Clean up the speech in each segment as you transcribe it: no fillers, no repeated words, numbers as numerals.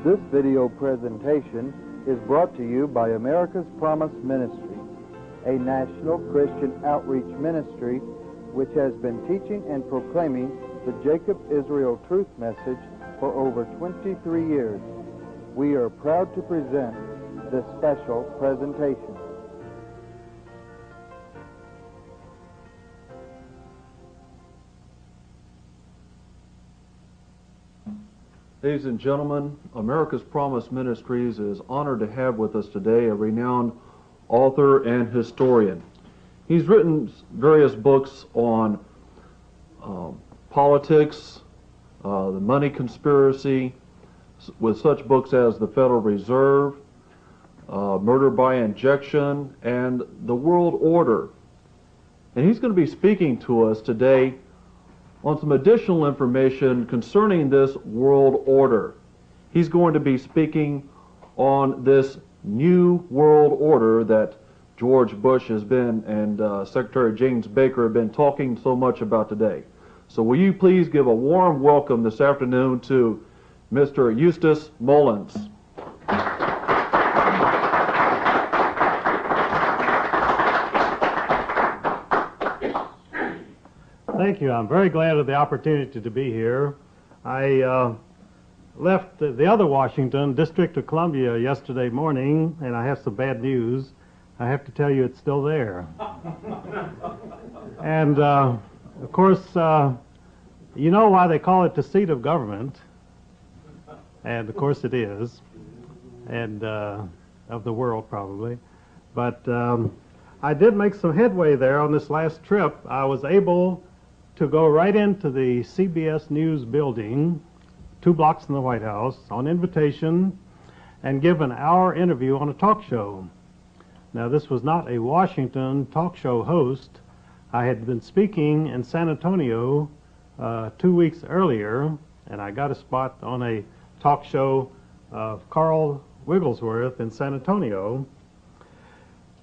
This video presentation is brought to you by America's Promise Ministry, a national Christian outreach ministry which has been teaching and proclaiming the Jacob Israel truth message for over 23 years. We are proud to present this special presentation. Ladies and gentlemen, America's Promise Ministries is honored to have with us today a renowned author and historian. He's written various books on politics, the money conspiracy, with such books as The Federal Reserve, Murder by Injection, and The World Order. And he's going to be speaking to us today on some additional information concerning this world order. He's going to be speaking on this new world order that George Bush has been and Secretary James Baker have been talking so much about today. So will you please give a warm welcome this afternoon to Mr. Eustace Mullins. Thank you. I'm very glad of the opportunity to be here. I left the other Washington, District of Columbia, yesterday morning, and I have some bad news. I have to tell you it's still there. And, of course, you know why they call it the seat of government, and, of course, it is, and of the world, probably. But I did make some headway there on this last trip. I was able to go right into the CBS News building, 2 blocks from the White House, on invitation, and give an hour interview on a talk show. Now, this was not a Washington talk show host. I had been speaking in San Antonio 2 weeks earlier, and I got a spot on a talk show of Carl Wigglesworth in San Antonio.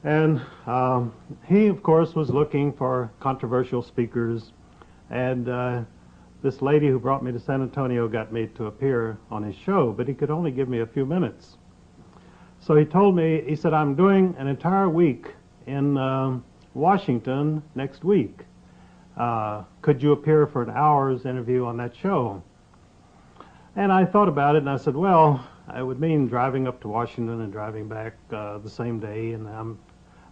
And he, of course, was looking for controversial speakers. And this lady who brought me to San Antonio got me to appear on his show, but he could only give me a few minutes. So he told me, he said, I'm doing an entire week in Washington next week. Could you appear for an hour's interview on that show? And I thought about it, and I said, well, it would mean driving up to Washington and driving back the same day, and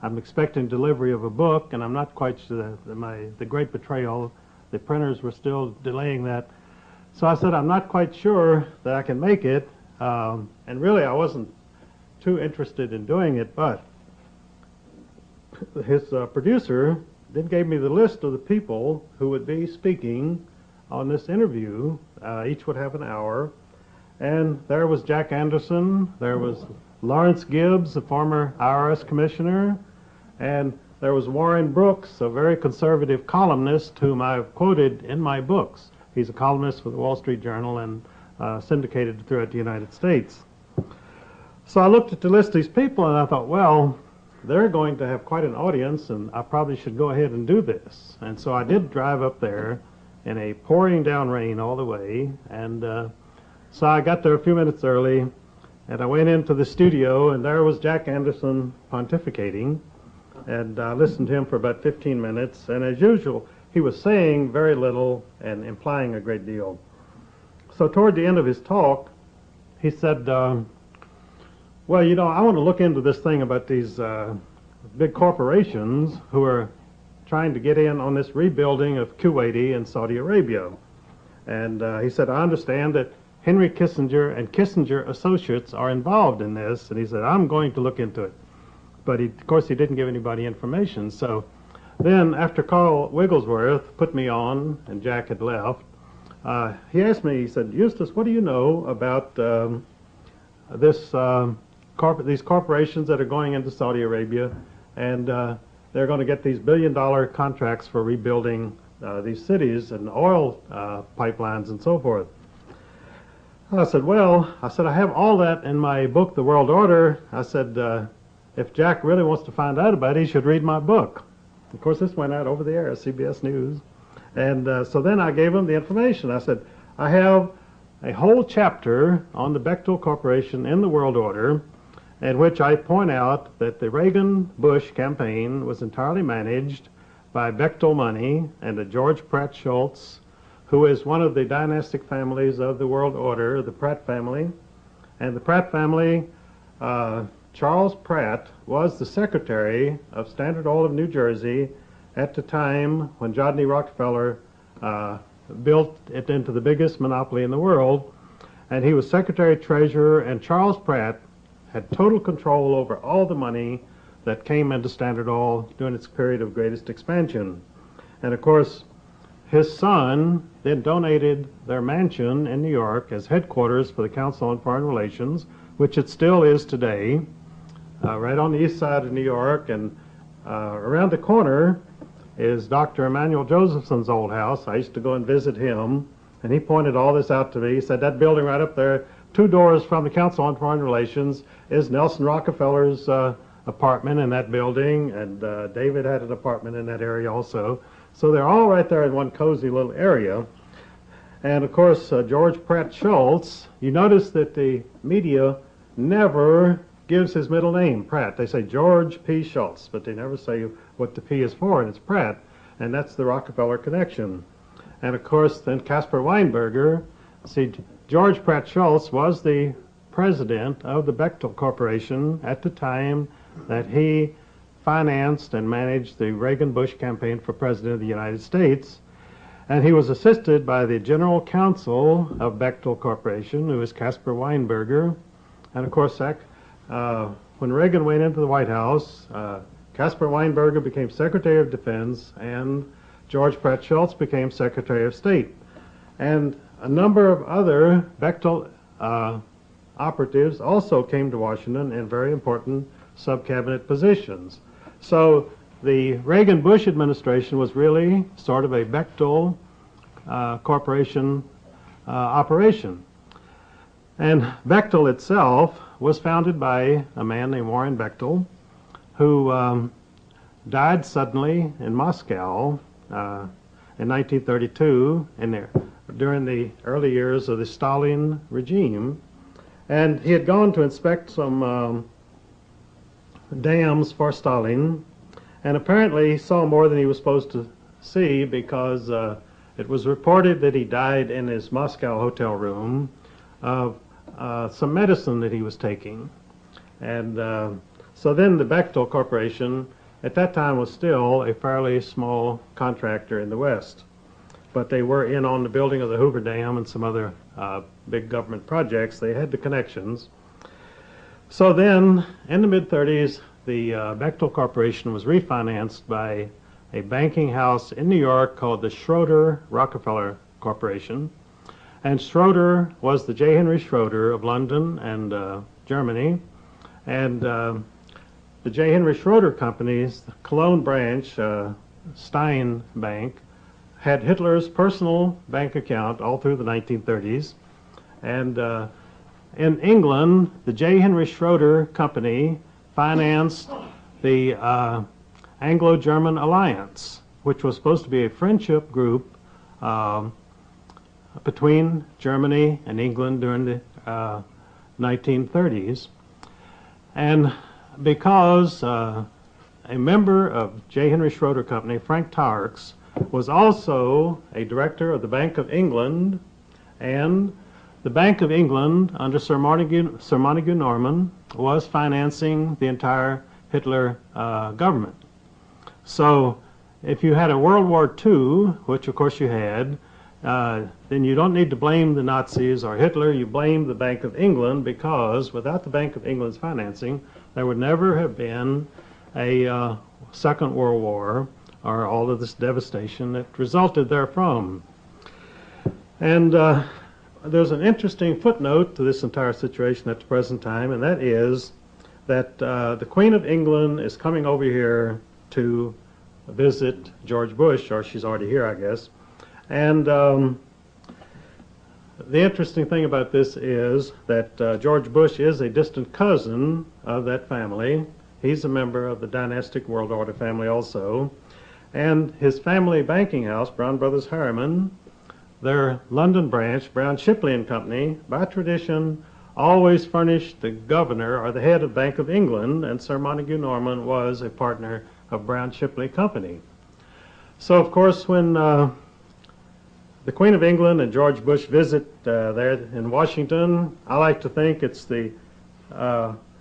I'm expecting delivery of a book, and I'm not quite sure the Great Betrayal. The printers were still delaying that. So I said, I'm not quite sure that I can make it. And really, I wasn't too interested in doing it, but his producer then gave me the list of the people who would be speaking on this interview. Each would have an hour. And there was Jack Anderson. There was Lawrence Gibbs, the former IRS commissioner. And there was Warren Brooks, a very conservative columnist whom I've quoted in my books. He's a columnist for the Wall Street Journal and syndicated throughout the United States. So I looked at the list of these people and I thought, well, they're going to have quite an audience and I probably should go ahead and do this. And so I did drive up there in a pouring down rain all the way. And so I got there a few minutes early and I went into the studio and there was Jack Anderson pontificating. And I listened to him for about 15 minutes, and as usual, he was saying very little and implying a great deal. So toward the end of his talk, he said, well, you know, I want to look into this thing about these big corporations who are trying to get in on this rebuilding of Kuwait and Saudi Arabia. And he said, I understand that Henry Kissinger and Kissinger Associates are involved in this, and he said, I'm going to look into it. But of course, he didn't give anybody information. So then, after Carl Wigglesworth put me on, and Jack had left, he asked me, he said, Eustace, what do you know about these corporations that are going into Saudi Arabia, and they're going to get these billion-dollar contracts for rebuilding these cities and oil pipelines and so forth? I said, well, I have all that in my book, The World Order. I said, if Jack really wants to find out about it, he should read my book. Of course, this went out over the air, CBS News. And so then I gave him the information. I said, I have a whole chapter on the Bechtel Corporation in the world order, in which I point out that the Reagan-Bush campaign was entirely managed by Bechtel money and a George Pratt Schultz, who is one of the dynastic families of the world order, the Pratt family. And the Pratt family, Charles Pratt was the secretary of Standard Oil of New Jersey at the time when John D. Rockefeller built it into the biggest monopoly in the world. And he was secretary-treasurer, and Charles Pratt had total control over all the money that came into Standard Oil during its period of greatest expansion. And of course, his son then donated their mansion in New York as headquarters for the Council on Foreign Relations, which it still is today, right on the east side of New York. And around the corner is Dr. Emmanuel Josephson's old house. I used to go and visit him, and he pointed all this out to me. He said, that building right up there, 2 doors from the Council on Foreign Relations, is Nelson Rockefeller's apartment in that building, and David had an apartment in that area also. So they're all right there in one cozy little area. And of course, George Pratt Schultz, you notice that the media never gives his middle name, Pratt. They say George P. Schultz, but they never say what the P is for, and it's Pratt, and that's the Rockefeller connection. And of course, then Caspar Weinberger, see, George Pratt Schultz was the president of the Bechtel Corporation at the time that he financed and managed the Reagan-Bush campaign for President of the United States. And he was assisted by the General Counsel of Bechtel Corporation, who is Caspar Weinberger. And of course, when Reagan went into the White House, Caspar Weinberger became Secretary of Defense, and George Pratt Schultz became Secretary of State. And a number of other Bechtel operatives also came to Washington in very important sub-cabinet positions. So the Reagan-Bush administration was really sort of a Bechtel Corporation operation. And Bechtel itself was founded by a man named Warren Bechtel, who died suddenly in Moscow in 1932 during the early years of the Stalin regime. And he had gone to inspect some dams for Stalin, and apparently he saw more than he was supposed to see, because it was reported that he died in his Moscow hotel room of some medicine that he was taking. And so then the Bechtel Corporation at that time was still a fairly small contractor in the West, but they were in on the building of the Hoover Dam and some other big government projects. They had the connections. So then, in the mid-30s, the Bechtel Corporation was refinanced by a banking house in New York called the Schroeder Rockefeller Corporation. And Schroeder was the J. Henry Schroeder of London and Germany. And the J. Henry Schroeder Company's Cologne branch, Stein Bank, had Hitler's personal bank account all through the 1930s. And in England, the J. Henry Schroeder Company financed the Anglo-German Alliance, which was supposed to be a friendship group between Germany and England during the 1930s. And because a member of J. Henry Schroeder Company, Frank Tarks, was also a director of the Bank of England, and the Bank of England, under Sir Montague Norman, was financing the entire Hitler government. So if you had a World War II, which of course you had, then you don't need to blame the Nazis or Hitler. You blame the Bank of England, because without the Bank of England's financing, there would never have been a Second World War or all of this devastation that resulted therefrom. And there's an interesting footnote to this entire situation at the present time, and that is that the Queen of England is coming over here to visit George Bush, or she's already here, I guess. And the interesting thing about this is that George Bush is a distant cousin of that family. He's a member of the dynastic World Order family also. And his family banking house, Brown Brothers Harriman, their London branch, Brown Shipley and Company, by tradition, always furnished the governor or the head of Bank of England, and Sir Montague Norman was a partner of Brown Shipley Company. So, of course, when the Queen of England and George Bush visit there in Washington, I like to think it's the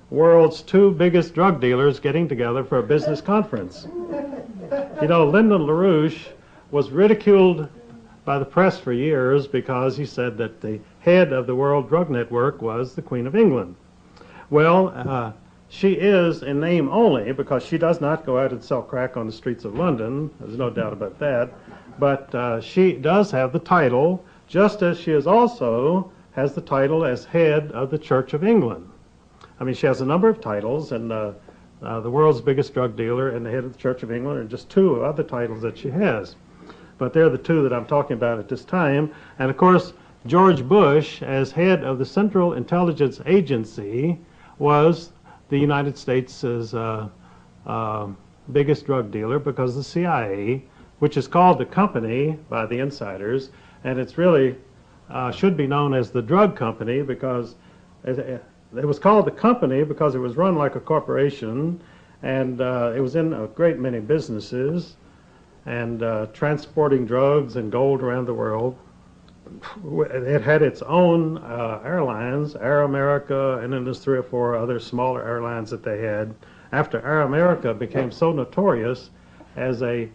world's two biggest drug dealers getting together for a business conference. You know, Lyndon LaRouche was ridiculed by the press for years because he said that the head of the World Drug Network was the Queen of England. Well, she is in name only, because she does not go out and sell crack on the streets of London. There's no doubt about that. But she does have the title, just as she is also has the title as head of the Church of England. I mean, she has a number of titles, and the world's biggest drug dealer and the head of the Church of England are just two other titles that she has. But they're the two that I'm talking about at this time. And of course, George Bush, as head of the Central Intelligence Agency, was the United States' biggest drug dealer, because the CIA, which is called the company by the insiders, and it's really should be known as the drug company, because it was called the company because it was run like a corporation, and it was in a great many businesses, and transporting drugs and gold around the world. It had its own airlines, Air America, and then there's 3 or 4 other smaller airlines that they had. After Air America became so notorious as a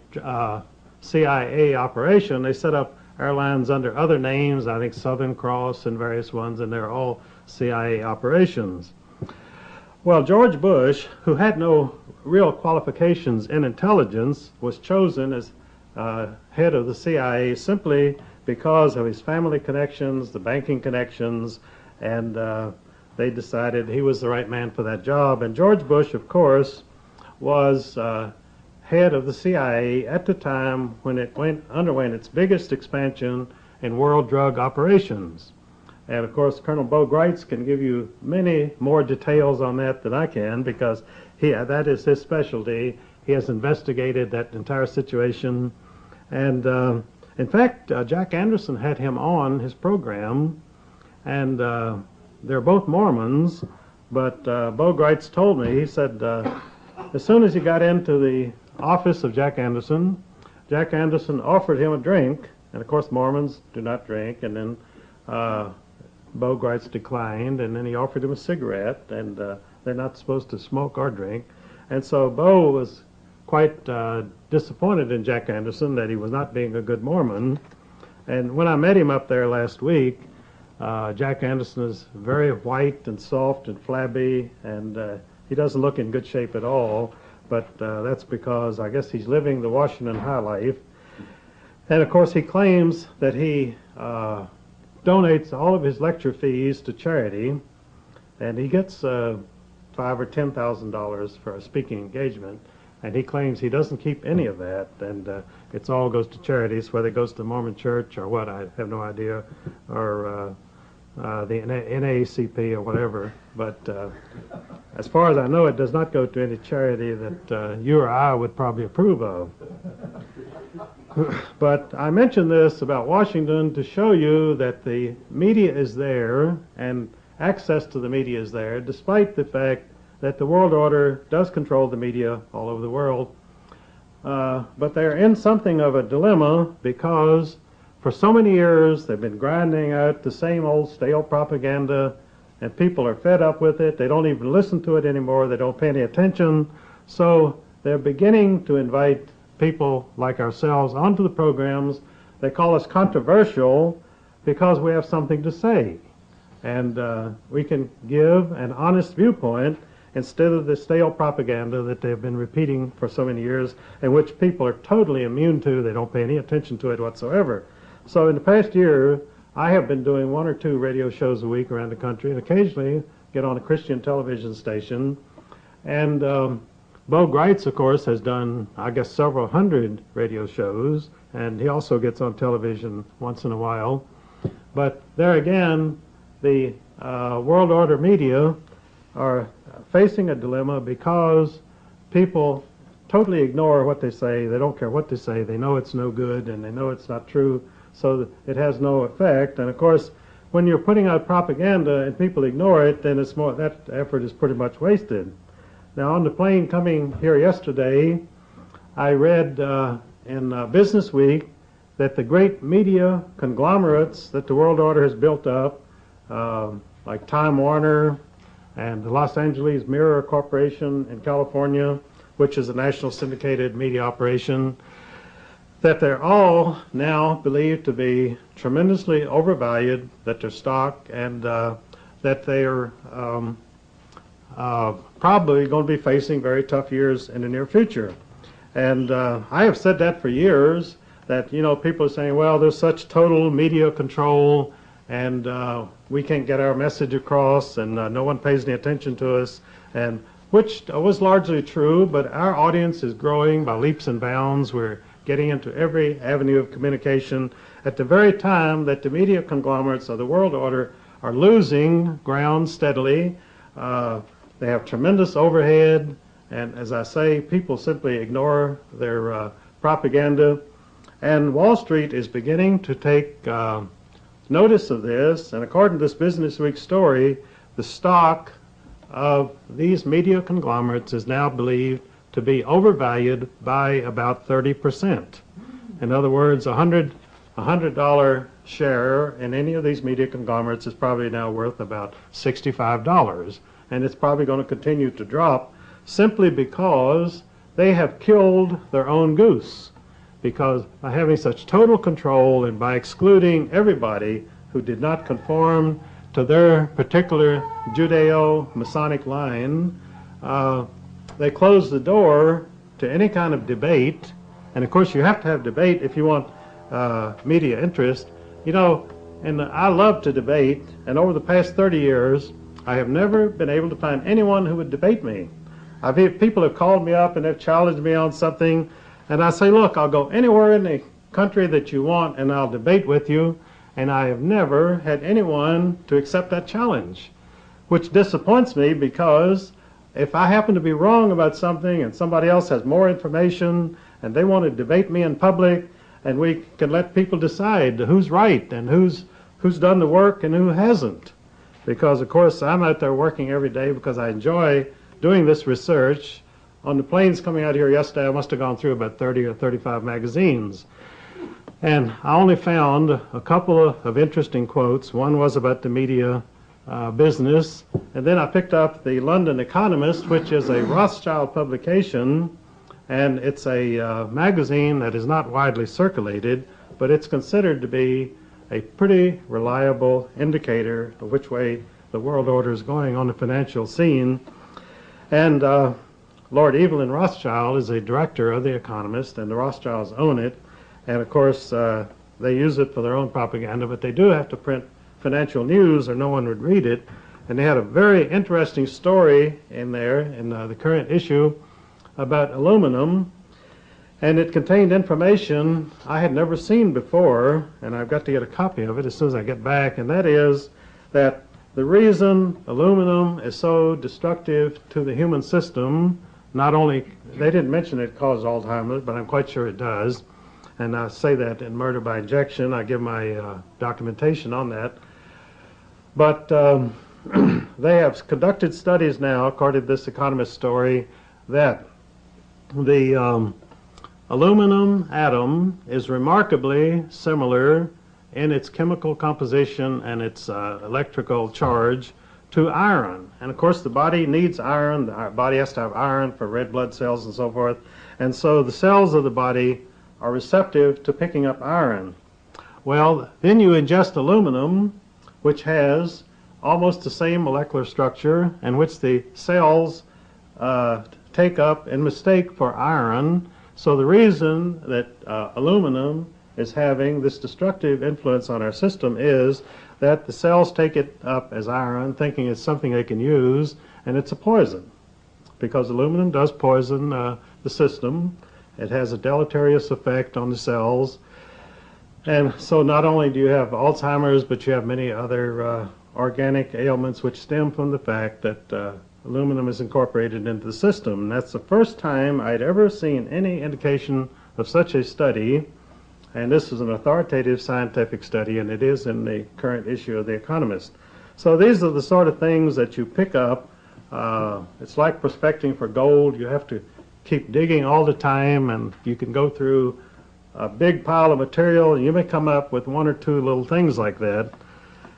CIA operation, they set up airlines under other names, I think Southern Cross and various ones, and they're all CIA operations. Well, George Bush, who had no real qualifications in intelligence, was chosen as head of the CIA simply because of his family connections, the banking connections, and they decided he was the right man for that job. And George Bush, of course, was head of the CIA at the time when it underwent its biggest expansion in world drug operations. And of course, Colonel Bo Greitz can give you many more details on that than I can, because that is his specialty. He has investigated that entire situation. And in fact, Jack Anderson had him on his program, and they're both Mormons, but Bo Greitz told me, he said, as soon as he got into the office of Jack Anderson offered him a drink, and of course Mormons do not drink, and then Bo Greitz declined, and then he offered him a cigarette, and they're not supposed to smoke or drink. And so Bo was quite disappointed in Jack Anderson that he was not being a good Mormon. And when I met him up there last week, Jack Anderson is very white and soft and flabby, and he doesn't look in good shape at all, but that's because I guess he's living the Washington high life. And of course he claims that he donates all of his lecture fees to charity, and he gets $5,000 or $10,000 for a speaking engagement, and he claims he doesn't keep any of that, and it all goes to charities, whether it goes to the Mormon Church or what, I have no idea, or the NAACP or whatever. But as far as I know, it does not go to any charity that you or I would probably approve of. But I mention this about Washington to show you that the media is there, and access to the media is there, despite the fact that the world order does control the media all over the world. But they're in something of a dilemma, because for so many years they've been grinding out the same old stale propaganda, and people are fed up with it. They don't even listen to it anymore. They don't pay any attention. So they're beginning to invite people like ourselves onto the programs. They call us controversial because we have something to say, and we can give an honest viewpoint instead of the stale propaganda that they've been repeating for so many years, and which people are totally immune to. They don't pay any attention to it whatsoever. So in the past year, I have been doing 1 or 2 radio shows a week around the country, and occasionally get on a Christian television station. And Bo Greitz, of course, has done, I guess, several hundred radio shows, and he also gets on television once in a while. But there again, the world order media are facing a dilemma, because people totally ignore what they say. They don't care what they say. They know it's no good, and they know it's not true. so it has no effect. And of course, when you're putting out propaganda and people ignore it, then it's more, that effort is pretty much wasted. Now, on the plane coming here yesterday, I read in Business Week that the great media conglomerates that the world order has built up, like Time Warner and the Los Angeles Mirror Corporation in California, which is a national syndicated media operation, that they're all now believed to be tremendously overvalued, that their stock, and that they are probably going to be facing very tough years in the near future. And I have said that for years, that, you know, people are saying, well, there's such total media control, and we can't get our message across, and no one pays any attention to us, and which was largely true, but our audience is growing by leaps and bounds. We're getting into every avenue of communication at the very time that the media conglomerates of the world order are losing ground steadily. They have tremendous overhead, and as I say, people simply ignore their propaganda. And Wall Street is beginning to take notice of this, and according to this Business Week story, the stock of these media conglomerates is now believed to be overvalued by about 30%. In other words, $100 share in any of these media conglomerates is probably now worth about $65, and it's probably going to continue to drop simply because they have killed their own goose. Because by having such total control and by excluding everybody who did not conform to their particular Judeo-Masonic line, they closed the door to any kind of debate. And of course you have to have debate if you want media interest. You know, and I love to debate, and over the past 30 years I have never been able to find anyone who would debate me. People have called me up and have challenged me on something, and I say, look, I'll go anywhere in the country that you want and I'll debate with you, and I have never had anyone to accept that challenge, which disappoints me, because if I happen to be wrong about something and somebody else has more information and they want to debate me in public, and we can let people decide who's right and who's done the work and who hasn't. Because of course I'm out there working every day because I enjoy doing this research. On the planes coming out here yesterday, I must have gone through about 30 or 35 magazines. And I only found a couple of interesting quotes. One was about the media business. And then I picked up the London Economist, which is a Rothschild publication. And it's a magazine that is not widely circulated, but it's considered to be a pretty reliable indicator of which way the world order is going on the financial scene. And Lord Evelyn Rothschild is a director of The Economist, and the Rothschilds own it. And of course, they use it for their own propaganda, but they do have to print financial news or no one would read it. And they had a very interesting story in there in the current issue about aluminum. And it contained information I had never seen before, and I've got to get a copy of it as soon as I get back, and that is that the reason aluminum is so destructive to the human system, not only, they didn't mention it caused Alzheimer's, but I'm quite sure it does. And I say that in Murder by Injection. I give my documentation on that. But they have conducted studies now, according to this Economist story, that the aluminum atom is remarkably similar in its chemical composition and its electrical charge to iron. And of course the body needs iron. The body has to have iron for red blood cells and so forth. And so the cells of the body are receptive to picking up iron. Well, then you ingest aluminum, which has almost the same molecular structure, and which the cells take up and mistake for iron. So the reason that aluminum is having this destructive influence on our system is that the cells take it up as iron, thinking it's something they can use, and it's a poison. Because aluminum does poison the system. It has a deleterious effect on the cells. And so not only do you have Alzheimer's, but you have many other organic ailments which stem from the fact that aluminum is incorporated into the system. And that's the first time I'd ever seen any indication of such a study. And this is an authoritative scientific study, and it is in the current issue of The Economist. So these are the sort of things that you pick up. It's like prospecting for gold. You have to keep digging all the time, and you can go through a big pile of material, and you may come up with one or two little things like that.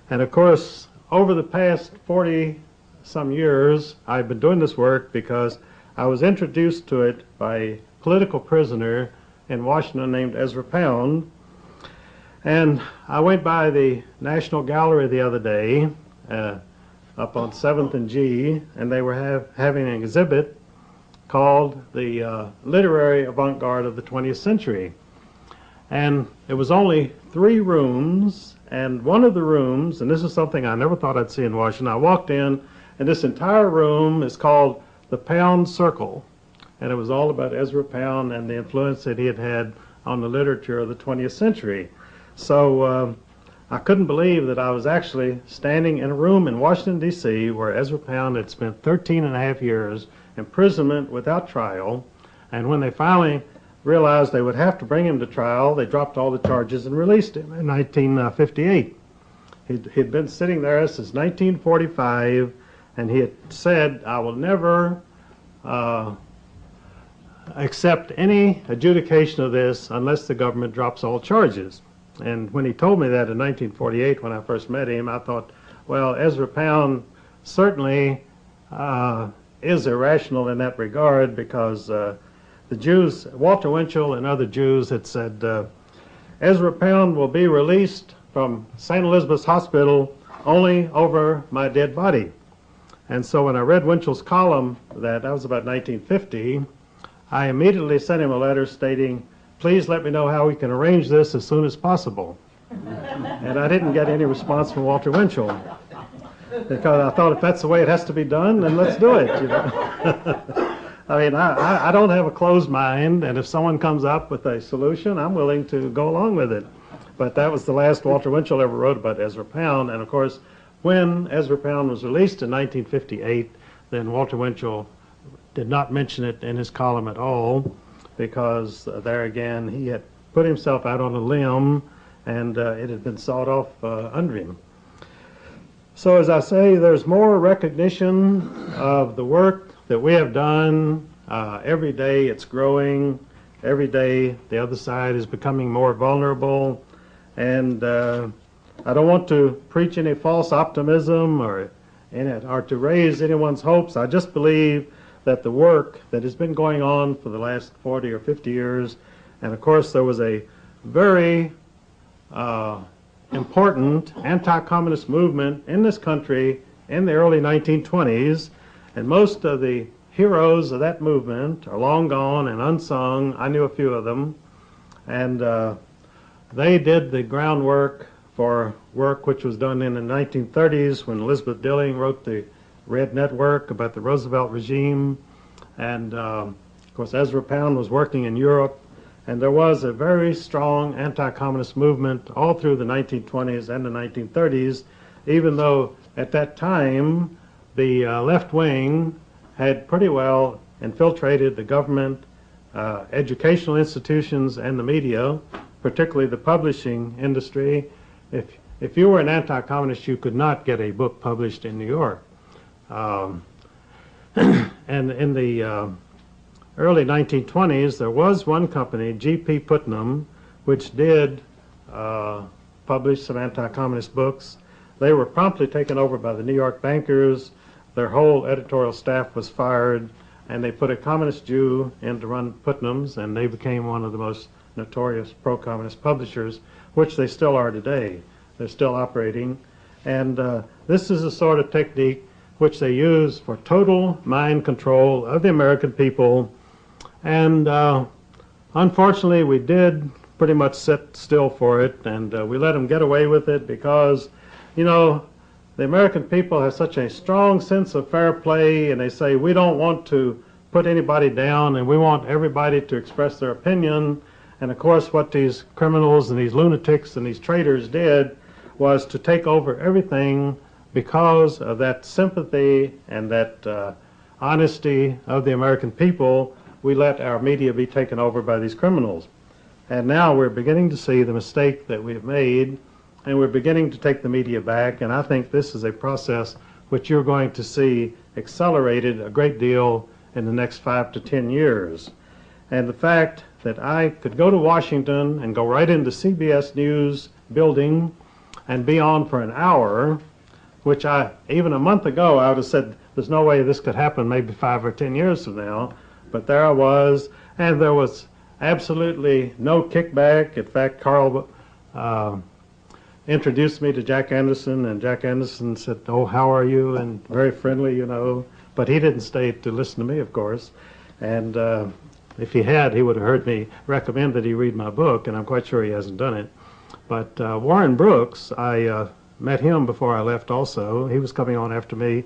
And of course, over the past 40-some years, I've been doing this work because I was introduced to it by a political prisoner in Washington named Ezra Pound. And I went by the National Gallery the other day, up on 7th and G, and they were having an exhibit called the Literary Avant-Garde of the 20th Century. And it was only 3 rooms, and one of the rooms, and this is something I never thought I'd see in Washington, I walked in, and this entire room is called the Pound Circle, and it was all about Ezra Pound and the influence that he had had on the literature of the 20th century. So I couldn't believe that I was actually standing in a room in Washington, D.C., where Ezra Pound had spent 13.5 years imprisonment without trial, and when they finally realized they would have to bring him to trial, they dropped all the charges and released him in 1958. He'd been sitting there since 1945, and he had said, "I will never accept any adjudication of this unless the government drops all charges." And when he told me that in 1948, when I first met him, I thought, well, Ezra Pound certainly is irrational in that regard, because the Jews, Walter Winchell and other Jews, had said, Ezra Pound will be released from St. Elizabeth's Hospital only over my dead body. And so when I read Winchell's column, that was about 1950, I immediately sent him a letter stating, "Please let me know how we can arrange this as soon as possible." And I didn't get any response from Walter Winchell, because I thought, if that's the way it has to be done, then let's do it, you know. I mean, I don't have a closed mind, and if someone comes up with a solution, I'm willing to go along with it. But that was the last Walter Winchell ever wrote about Ezra Pound, and of course, when Ezra Pound was released in 1958, then Walter Winchell did not mention it in his column at all, because there again, he had put himself out on a limb, and it had been sawed off under him. So as I say, there's more recognition of the work that we have done. Every day it's growing. Every day the other side is becoming more vulnerable. And I don't want to preach any false optimism or to raise anyone's hopes. I just believe that the work that has been going on for the last 40 or 50 years, and of course there was a very important anti-communist movement in this country in the early 1920s, and most of the heroes of that movement are long gone and unsung. I knew a few of them, and they did the groundwork for work which was done in the 1930s when Elizabeth Dilling wrote the Red Network about the Roosevelt regime, and of course Ezra Pound was working in Europe, and there was a very strong anti-communist movement all through the 1920s and the 1930s, even though at that time the left wing had pretty well infiltrated the government, educational institutions, and the media, particularly the publishing industry. If you were an anti-communist, you could not get a book published in New York. And in the early 1920s, there was one company, G.P. Putnam, which did publish some anti-communist books. They were promptly taken over by the New York bankers. Their whole editorial staff was fired, and they put a communist Jew in to run Putnam's, and they became one of the most notorious pro-communist publishers, which they still are today. They're still operating. And this is a sort of technique which they use for total mind control of the American people. And unfortunately, we did pretty much sit still for it, and we let them get away with it because, you know, the American people have such a strong sense of fair play, and they say, we don't want to put anybody down, and we want everybody to express their opinion. And of course, what these criminals and these lunatics and these traitors did was to take over everything because of that sympathy and that honesty of the American people. We let our media be taken over by these criminals. And now we're beginning to see the mistake that we've made, and we're beginning to take the media back. And I think this is a process which you're going to see accelerated a great deal in the next 5 to 10 years. And the fact that I could go to Washington and go right into CBS News building and be on for an hour, which even a month ago I would have said there's no way this could happen maybe 5 or 10 years from now. But there I was, and there was absolutely no kickback. In fact, Carl introduced me to Jack Anderson, and Jack Anderson said, "Oh, how are you?" and very friendly, you know. But he didn't stay to listen to me, of course. And if he had, he would have heard me recommend that he read my book, and I'm quite sure he hasn't done it. But Warren Brooks, I met him before I left also. He was coming on after me.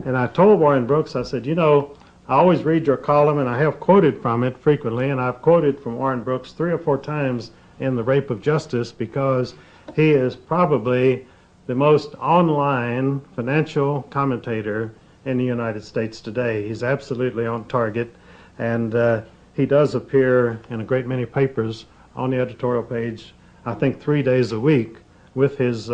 And I told Warren Brooks, I said, you know, I always read your column, and I have quoted from it frequently, and I've quoted from Warren Brooks 3 or 4 times in The Rape of Justice, because he is probably the most online financial commentator in the United States today. He's absolutely on target, and he does appear in a great many papers on the editorial page, I think 3 days a week, with his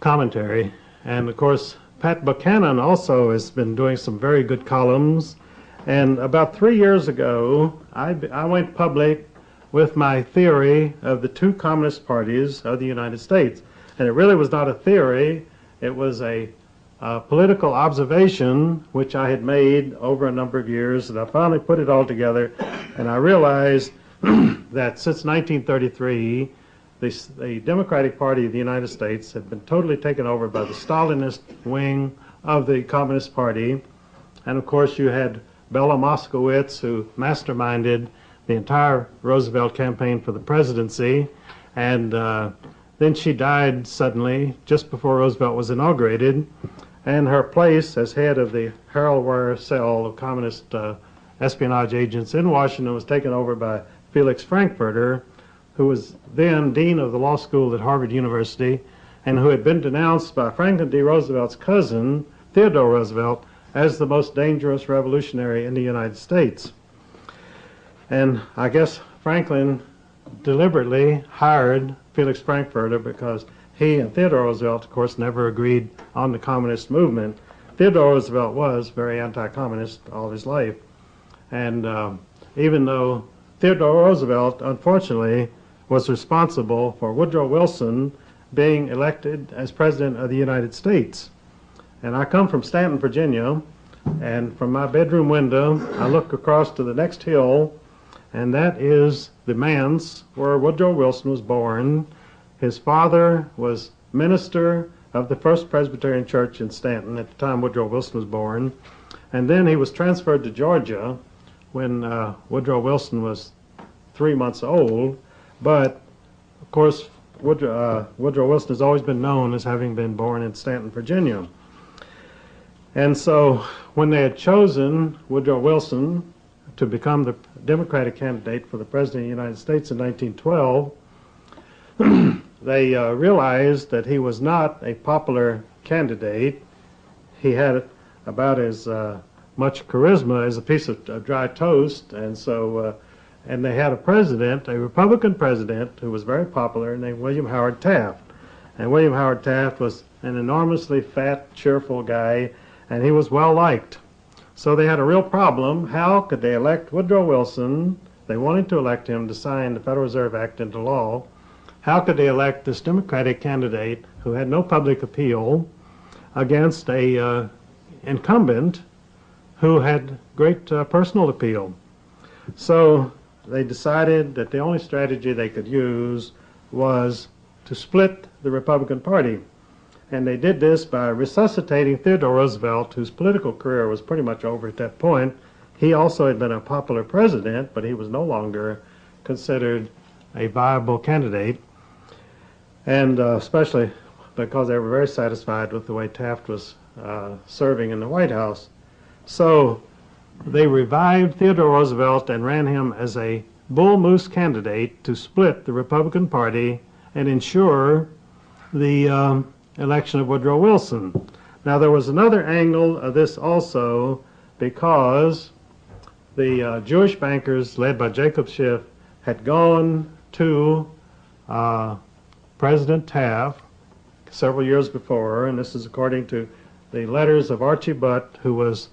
commentary. And of course, Pat Buchanan also has been doing some very good columns. And about 3 years ago, I went public with my theory of the 2 communist parties of the United States. And it really was not a theory, it was a political observation which I had made over a number of years, and I finally put it all together, and I realized that since 1933, the Democratic Party of the United States had been totally taken over by the Stalinist wing of the Communist Party. And of course you had Bella Moskowitz, who masterminded the entire Roosevelt campaign for the presidency, and then she died suddenly just before Roosevelt was inaugurated, and her place as head of the Harold Ware cell of communist espionage agents in Washington was taken over by Felix Frankfurter, who was then dean of the law school at Harvard University, and who had been denounced by Franklin D. Roosevelt's cousin, Theodore Roosevelt, as the most dangerous revolutionary in the United States. And I guess Franklin deliberately hired Felix Frankfurter because he and Theodore Roosevelt, of course, never agreed on the communist movement. Theodore Roosevelt was very anti-communist all his life. And even though Theodore Roosevelt, unfortunately, was responsible for Woodrow Wilson being elected as President of the United States. And I come from Stanton, Virginia, and from my bedroom window, I look across to the next hill, and that is the manse where Woodrow Wilson was born. His father was minister of the First Presbyterian Church in Stanton at the time Woodrow Wilson was born. And then he was transferred to Georgia when Woodrow Wilson was 3 months old. But, of course, Woodrow Wilson has always been known as having been born in Stanton, Virginia. And so when they had chosen Woodrow Wilson to become the Democratic candidate for the President of the United States in 1912, they realized that he was not a popular candidate. He had about as much charisma as a piece of dry toast, and so and they had a president, a Republican president, who was very popular, named William Howard Taft. And William Howard Taft was an enormously fat, cheerful guy, and he was well liked. So they had a real problem. How could they elect Woodrow Wilson? They wanted to elect him to sign the Federal Reserve Act into law. How could they elect this Democratic candidate who had no public appeal against a incumbent who had great personal appeal? So they decided that the only strategy they could use was to split the Republican Party. And they did this by resuscitating Theodore Roosevelt, whose political career was pretty much over at that point. He also had been a popular president, but he was no longer considered a viable candidate, and especially because they were very satisfied with the way Taft was serving in the White House. So they revived Theodore Roosevelt and ran him as a bull moose candidate to split the Republican Party and ensure the election of Woodrow Wilson. Now there was another angle of this also, because the Jewish bankers led by Jacob Schiff had gone to President Taft several years before, and this is according to the letters of Archie Butt, who was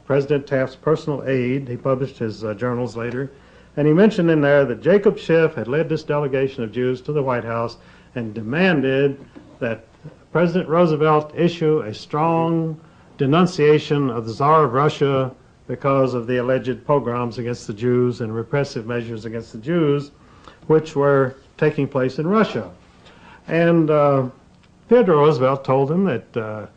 President Taft's personal aide. He published his journals later. And he mentioned in there that Jacob Schiff had led this delegation of Jews to the White House and demanded that President Roosevelt issue a strong denunciation of the Tsar of Russia because of the alleged pogroms against the Jews and repressive measures against the Jews, which were taking place in Russia. And Theodore Roosevelt told him that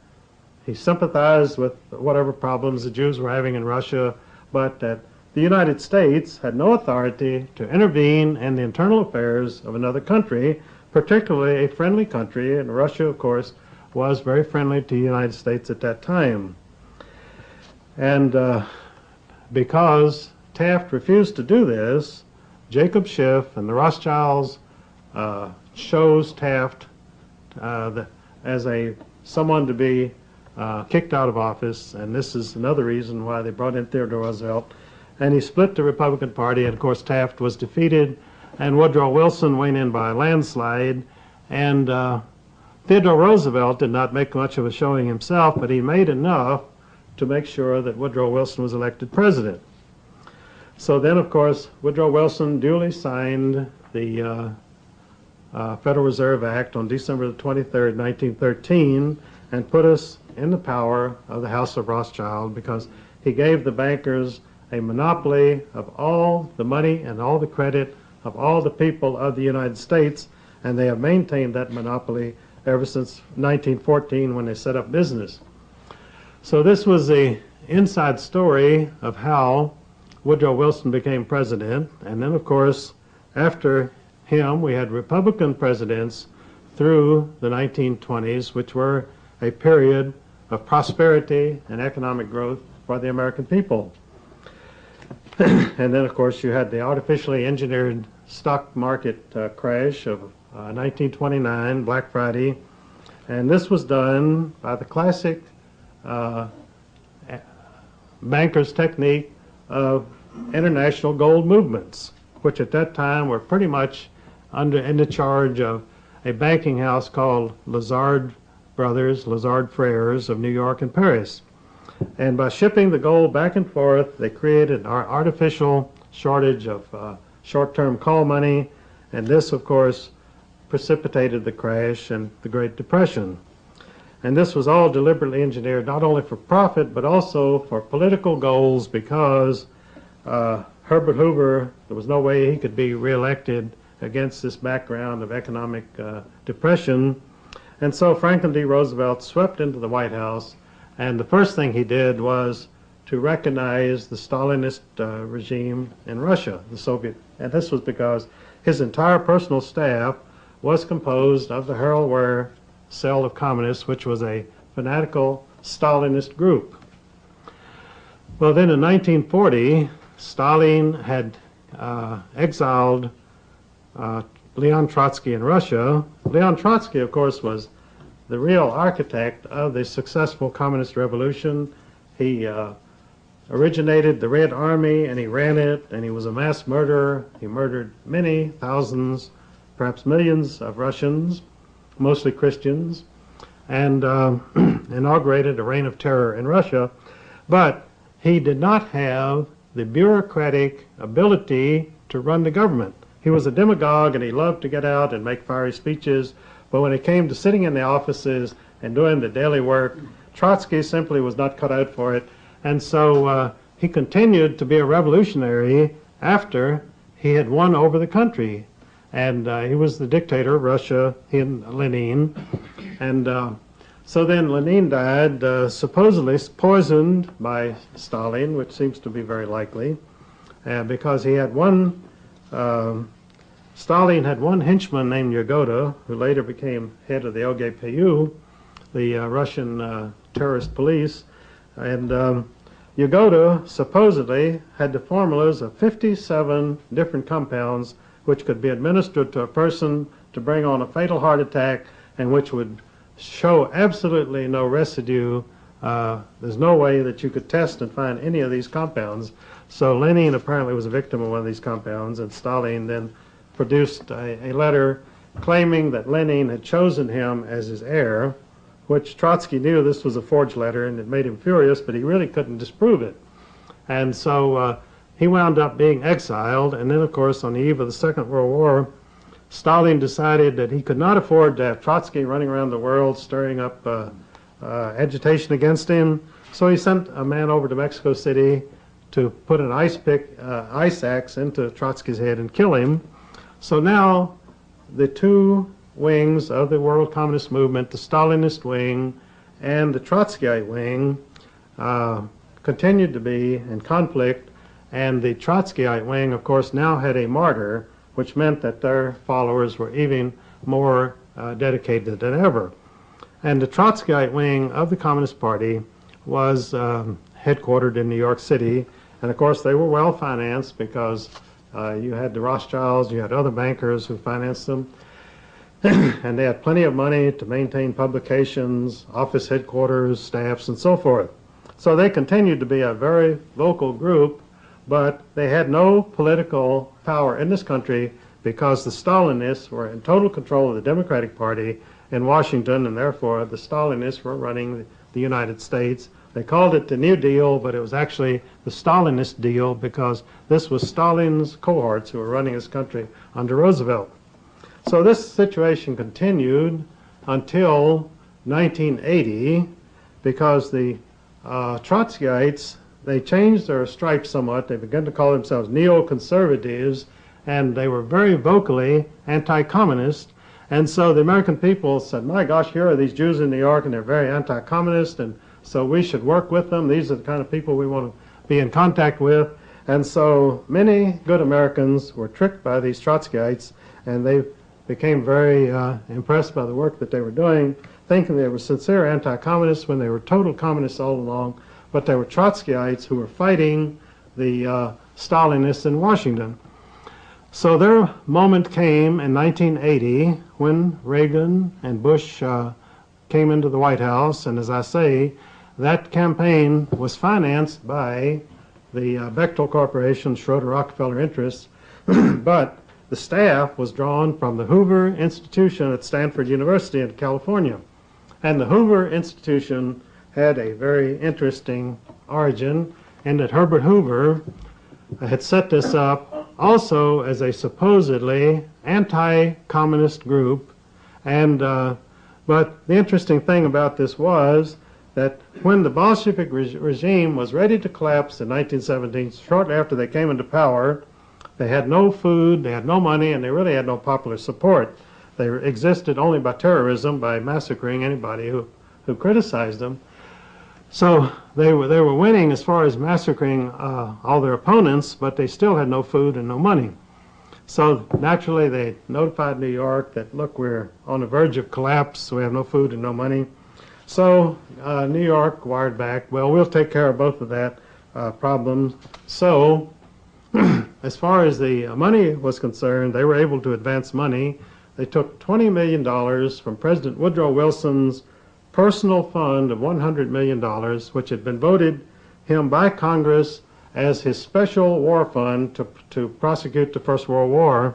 he sympathized with whatever problems the Jews were having in Russia, but that the United States had no authority to intervene in the internal affairs of another country, particularly a friendly country, and Russia, of course, was very friendly to the United States at that time. And because Taft refused to do this, Jacob Schiff and the Rothschilds chose Taft as someone to be kicked out of office, and this is another reason why they brought in Theodore Roosevelt. And he split the Republican Party, and of course Taft was defeated, and Woodrow Wilson went in by a landslide. And Theodore Roosevelt did not make much of a showing himself, but he made enough to make sure that Woodrow Wilson was elected president. So then, of course, Woodrow Wilson duly signed the Federal Reserve Act on December the 23rd, 1913, and put us in the power of the House of Rothschild, because he gave the bankers a monopoly of all the money and all the credit of all the people of the United States, and they have maintained that monopoly ever since 1914 when they set up business. So this was the inside story of how Woodrow Wilson became president. And then, of course, after him, we had Republican presidents through the 1920s, which were a period of prosperity and economic growth for the American people. And then, of course, you had the artificially engineered stock market crash of 1929, Black Friday, and this was done by the classic banker's technique of international gold movements, which at that time were pretty much in the charge of a banking house called Lazard Brothers, Lazard Frères of New York and Paris. And by shipping the gold back and forth, they created an artificial shortage of short-term call money, and this, of course, precipitated the crash and the Great Depression. And this was all deliberately engineered, not only for profit, but also for political goals, because Herbert Hoover, there was no way he could be reelected against this background of economic depression. And so Franklin D. Roosevelt swept into the White House, and the first thing he did was to recognize the Stalinist regime in Russia, the Soviet. And this was because his entire personal staff was composed of the Harold Ware cell of communists, which was a fanatical Stalinist group. Well, then in 1940, Stalin had exiled Leon Trotsky in Russia. Leon Trotsky, of course, was the real architect of the successful communist revolution. He originated the Red Army, and he ran it, and he was a mass murderer. He murdered many thousands, perhaps millions of Russians, mostly Christians, and inaugurated a reign of terror in Russia. But he did not have the bureaucratic ability to run the government. He was a demagogue, and he loved to get out and make fiery speeches, but when it came to sitting in the offices and doing the daily work, Trotsky simply was not cut out for it. And so he continued to be a revolutionary after he had won over the country. And he was the dictator of Russia, he and Lenin. And so then Lenin died, supposedly poisoned by Stalin, which seems to be very likely, because he had one, Stalin had one henchman named Yagoda, who later became head of the OGPU, the Russian terrorist police. And Yagoda supposedly had the formulas of 57 different compounds which could be administered to a person to bring on a fatal heart attack, and which would show absolutely no residue there's no way that you could test and find any of these compounds. So Lenin apparently was a victim of one of these compounds, and Stalin then produced a letter claiming that Lenin had chosen him as his heir, which Trotsky knew this was a forged letter, and it made him furious, but he really couldn't disprove it. And so he wound up being exiled, and then, of course, on the eve of the Second World War, Stalin decided that he could not afford to have Trotsky running around the world stirring up agitation against him, so he sent a man over to Mexico City to put an ice axe into Trotsky's head and kill him. So now the two wings of the world communist movement, the Stalinist wing and the Trotskyite wing, continued to be in conflict, and the Trotskyite wing, of course, now had a martyr, which meant that their followers were even more dedicated than ever. And the Trotskyite wing of the Communist Party was headquartered in New York City, and of course they were well financed because you had the Rothschilds, you had other bankers who financed them, and they had plenty of money to maintain publications, office headquarters, staffs, and so forth. So they continued to be a very vocal group, but they had no political power in this country because the Stalinists were in total control of the Democratic Party in Washington, and therefore the Stalinists were running the United States. They called it the New Deal, but it was actually the Stalinist deal because this was Stalin's cohorts who were running his country under Roosevelt. So this situation continued until 1980 because the Trotskyites, they changed their stripes somewhat. They began to call themselves neoconservatives, and they were very vocally anti-communist. And so the American people said, my gosh, here are these Jews in New York, and they're very anti-communist, and so we should work with them. These are the kind of people we want to be in contact with. And so many good Americans were tricked by these Trotskyites, and they became very impressed by the work that they were doing, thinking they were sincere anti-communists when they were total communists all along, but they were Trotskyites who were fighting the Stalinists in Washington. So their moment came in 1980 when Reagan and Bush came into the White House, and as I say, that campaign was financed by the Bechtel Corporation, Schroeder Rockefeller interests, but the staff was drawn from the Hoover Institution at Stanford University in California. And the Hoover Institution had a very interesting origin in that Herbert Hoover had set this up also as a supposedly anti-communist group. And but the interesting thing about this was that when the Bolshevik regime was ready to collapse in 1917, shortly after they came into power, they had no food, they had no money, and they really had no popular support. They existed only by terrorism, by massacring anybody who criticized them. So they were winning as far as massacring all their opponents, but they still had no food and no money. So naturally they notified New York that, look, we're on the verge of collapse, we have no food and no money. So New York wired back, well, we'll take care of both of that problems. So as far as the money was concerned, they were able to advance money. They took $20 million from President Woodrow Wilson's personal fund of $100 million, which had been voted him by Congress as his special war fund to prosecute the First World War.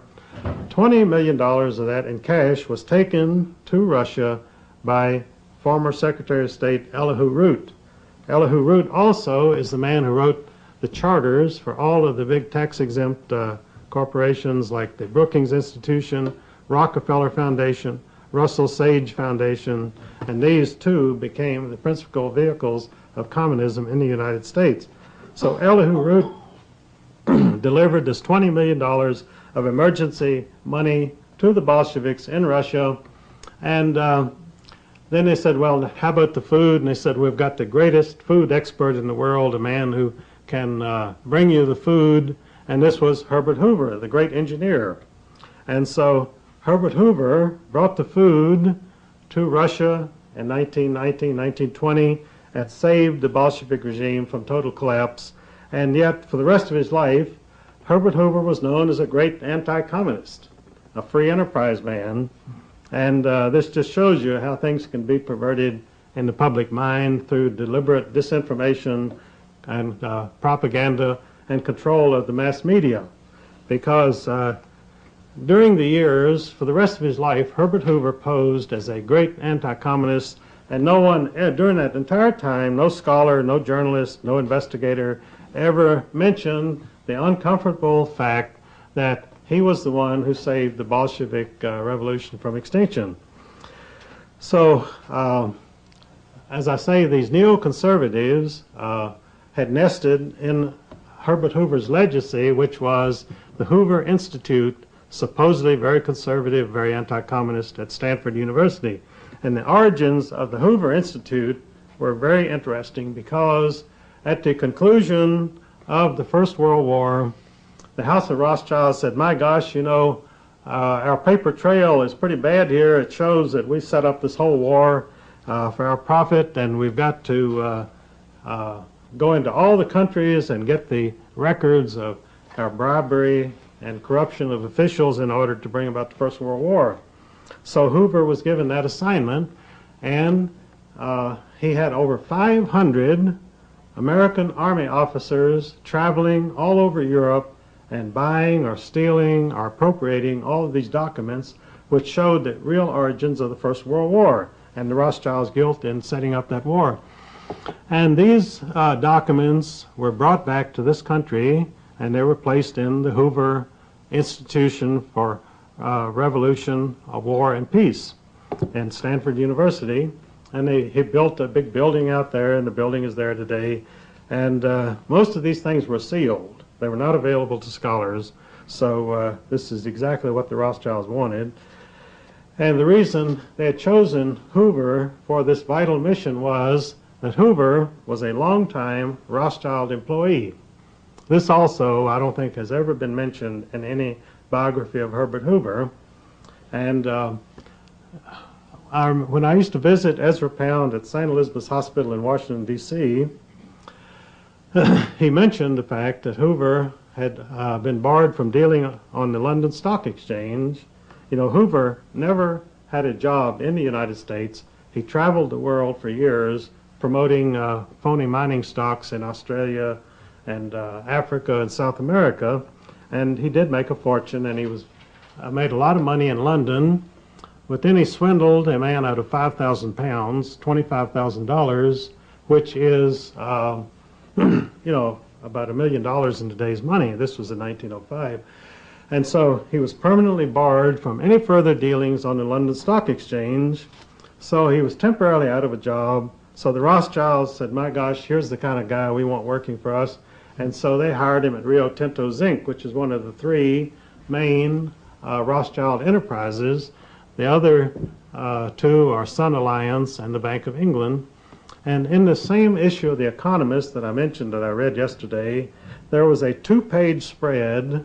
$20 million of that in cash was taken to Russia by former Secretary of State Elihu Root. Elihu Root also is the man who wrote the charters for all of the big tax-exempt corporations like the Brookings Institution, Rockefeller Foundation, Russell Sage Foundation, and these two became the principal vehicles of communism in the United States. So Elihu Root delivered this $20 million of emergency money to the Bolsheviks in Russia, and then they said, well, how about the food? And they said, we've got the greatest food expert in the world, a man who can bring you the food, and this was Herbert Hoover, the great engineer. And so Herbert Hoover brought the food to Russia in 1919, 1920, and saved the Bolshevik regime from total collapse. And yet, for the rest of his life, Herbert Hoover was known as a great anti-communist, a free enterprise man. And this just shows you how things can be perverted in the public mind through deliberate disinformation and propaganda and control of the mass media. Because during the years, for the rest of his life, Herbert Hoover posed as a great anti-communist, and no one, during that entire time, no scholar, no journalist, no investigator ever mentioned the uncomfortable fact that he was the one who saved the Bolshevik revolution from extinction. So, as I say, these neoconservatives had nested in Herbert Hoover's legacy, which was the Hoover Institute, supposedly very conservative, very anti-communist at Stanford University. And the origins of the Hoover Institute were very interesting because at the conclusion of the First World War, the House of Rothschild said, my gosh, you know, our paper trail is pretty bad here. It shows that we set up this whole war for our profit, and we've got to go into all the countries and get the records of our bribery and corruption of officials in order to bring about the First World War. So Hoover was given that assignment, and he had over 500 American Army officers traveling all over Europe and buying or stealing or appropriating all of these documents which showed the real origins of the First World War and the Rothschilds' guilt in setting up that war. And these documents were brought back to this country, and they were placed in the Hoover Institution for Revolution, War, and Peace in Stanford University. And he built a big building out there, and the building is there today. And most of these things were sealed. They were not available to scholars. So this is exactly what the Rothschilds wanted. And the reason they had chosen Hoover for this vital mission was that Hoover was a longtime Rothschild employee. This also, I don't think, has ever been mentioned in any biography of Herbert Hoover. And when I used to visit Ezra Pound at St. Elizabeth's Hospital in Washington, D.C., he mentioned the fact that Hoover had been barred from dealing on the London Stock Exchange. You know, Hoover never had a job in the United States. He traveled the world for years promoting phony mining stocks in Australia and Africa and South America. And he did make a fortune, and he was made a lot of money in London. But then he swindled a man out of 5,000 pounds, $25,000, which is you know, about $1 million in today's money. This was in 1905. And so he was permanently barred from any further dealings on the London Stock Exchange. So he was temporarily out of a job. So the Rothschilds said, my gosh, here's the kind of guy we want working for us. And so they hired him at Rio Tinto Zinc, which is one of the three main Rothschild enterprises. The other two are Sun Alliance and the Bank of England. And in the same issue of The Economist that I mentioned that I read yesterday, there was a 2-page spread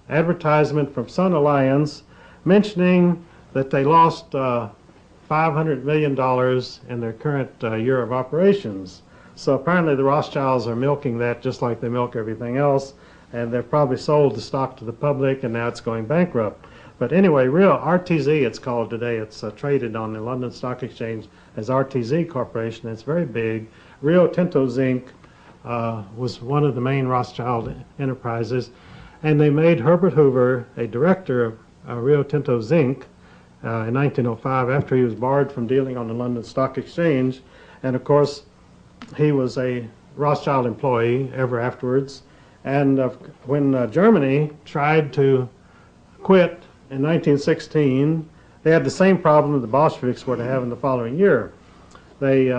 advertisement from Sun Alliance mentioning that they lost $500 million in their current year of operations. So apparently the Rothschilds are milking that just like they milk everything else, and they've probably sold the stock to the public, and now it's going bankrupt. But anyway, real RTZ it's called today. It's traded on the London Stock Exchange as RTZ Corporation. It's very big. Rio Tinto Zinc was one of the main Rothschild enterprises, and they made Herbert Hoover a director of Rio Tinto Zinc in 1905 after he was barred from dealing on the London Stock Exchange. And of course, he was a Rothschild employee ever afterwards. And when Germany tried to quit in 1916, they had the same problem the Bolsheviks were to have in the following year. They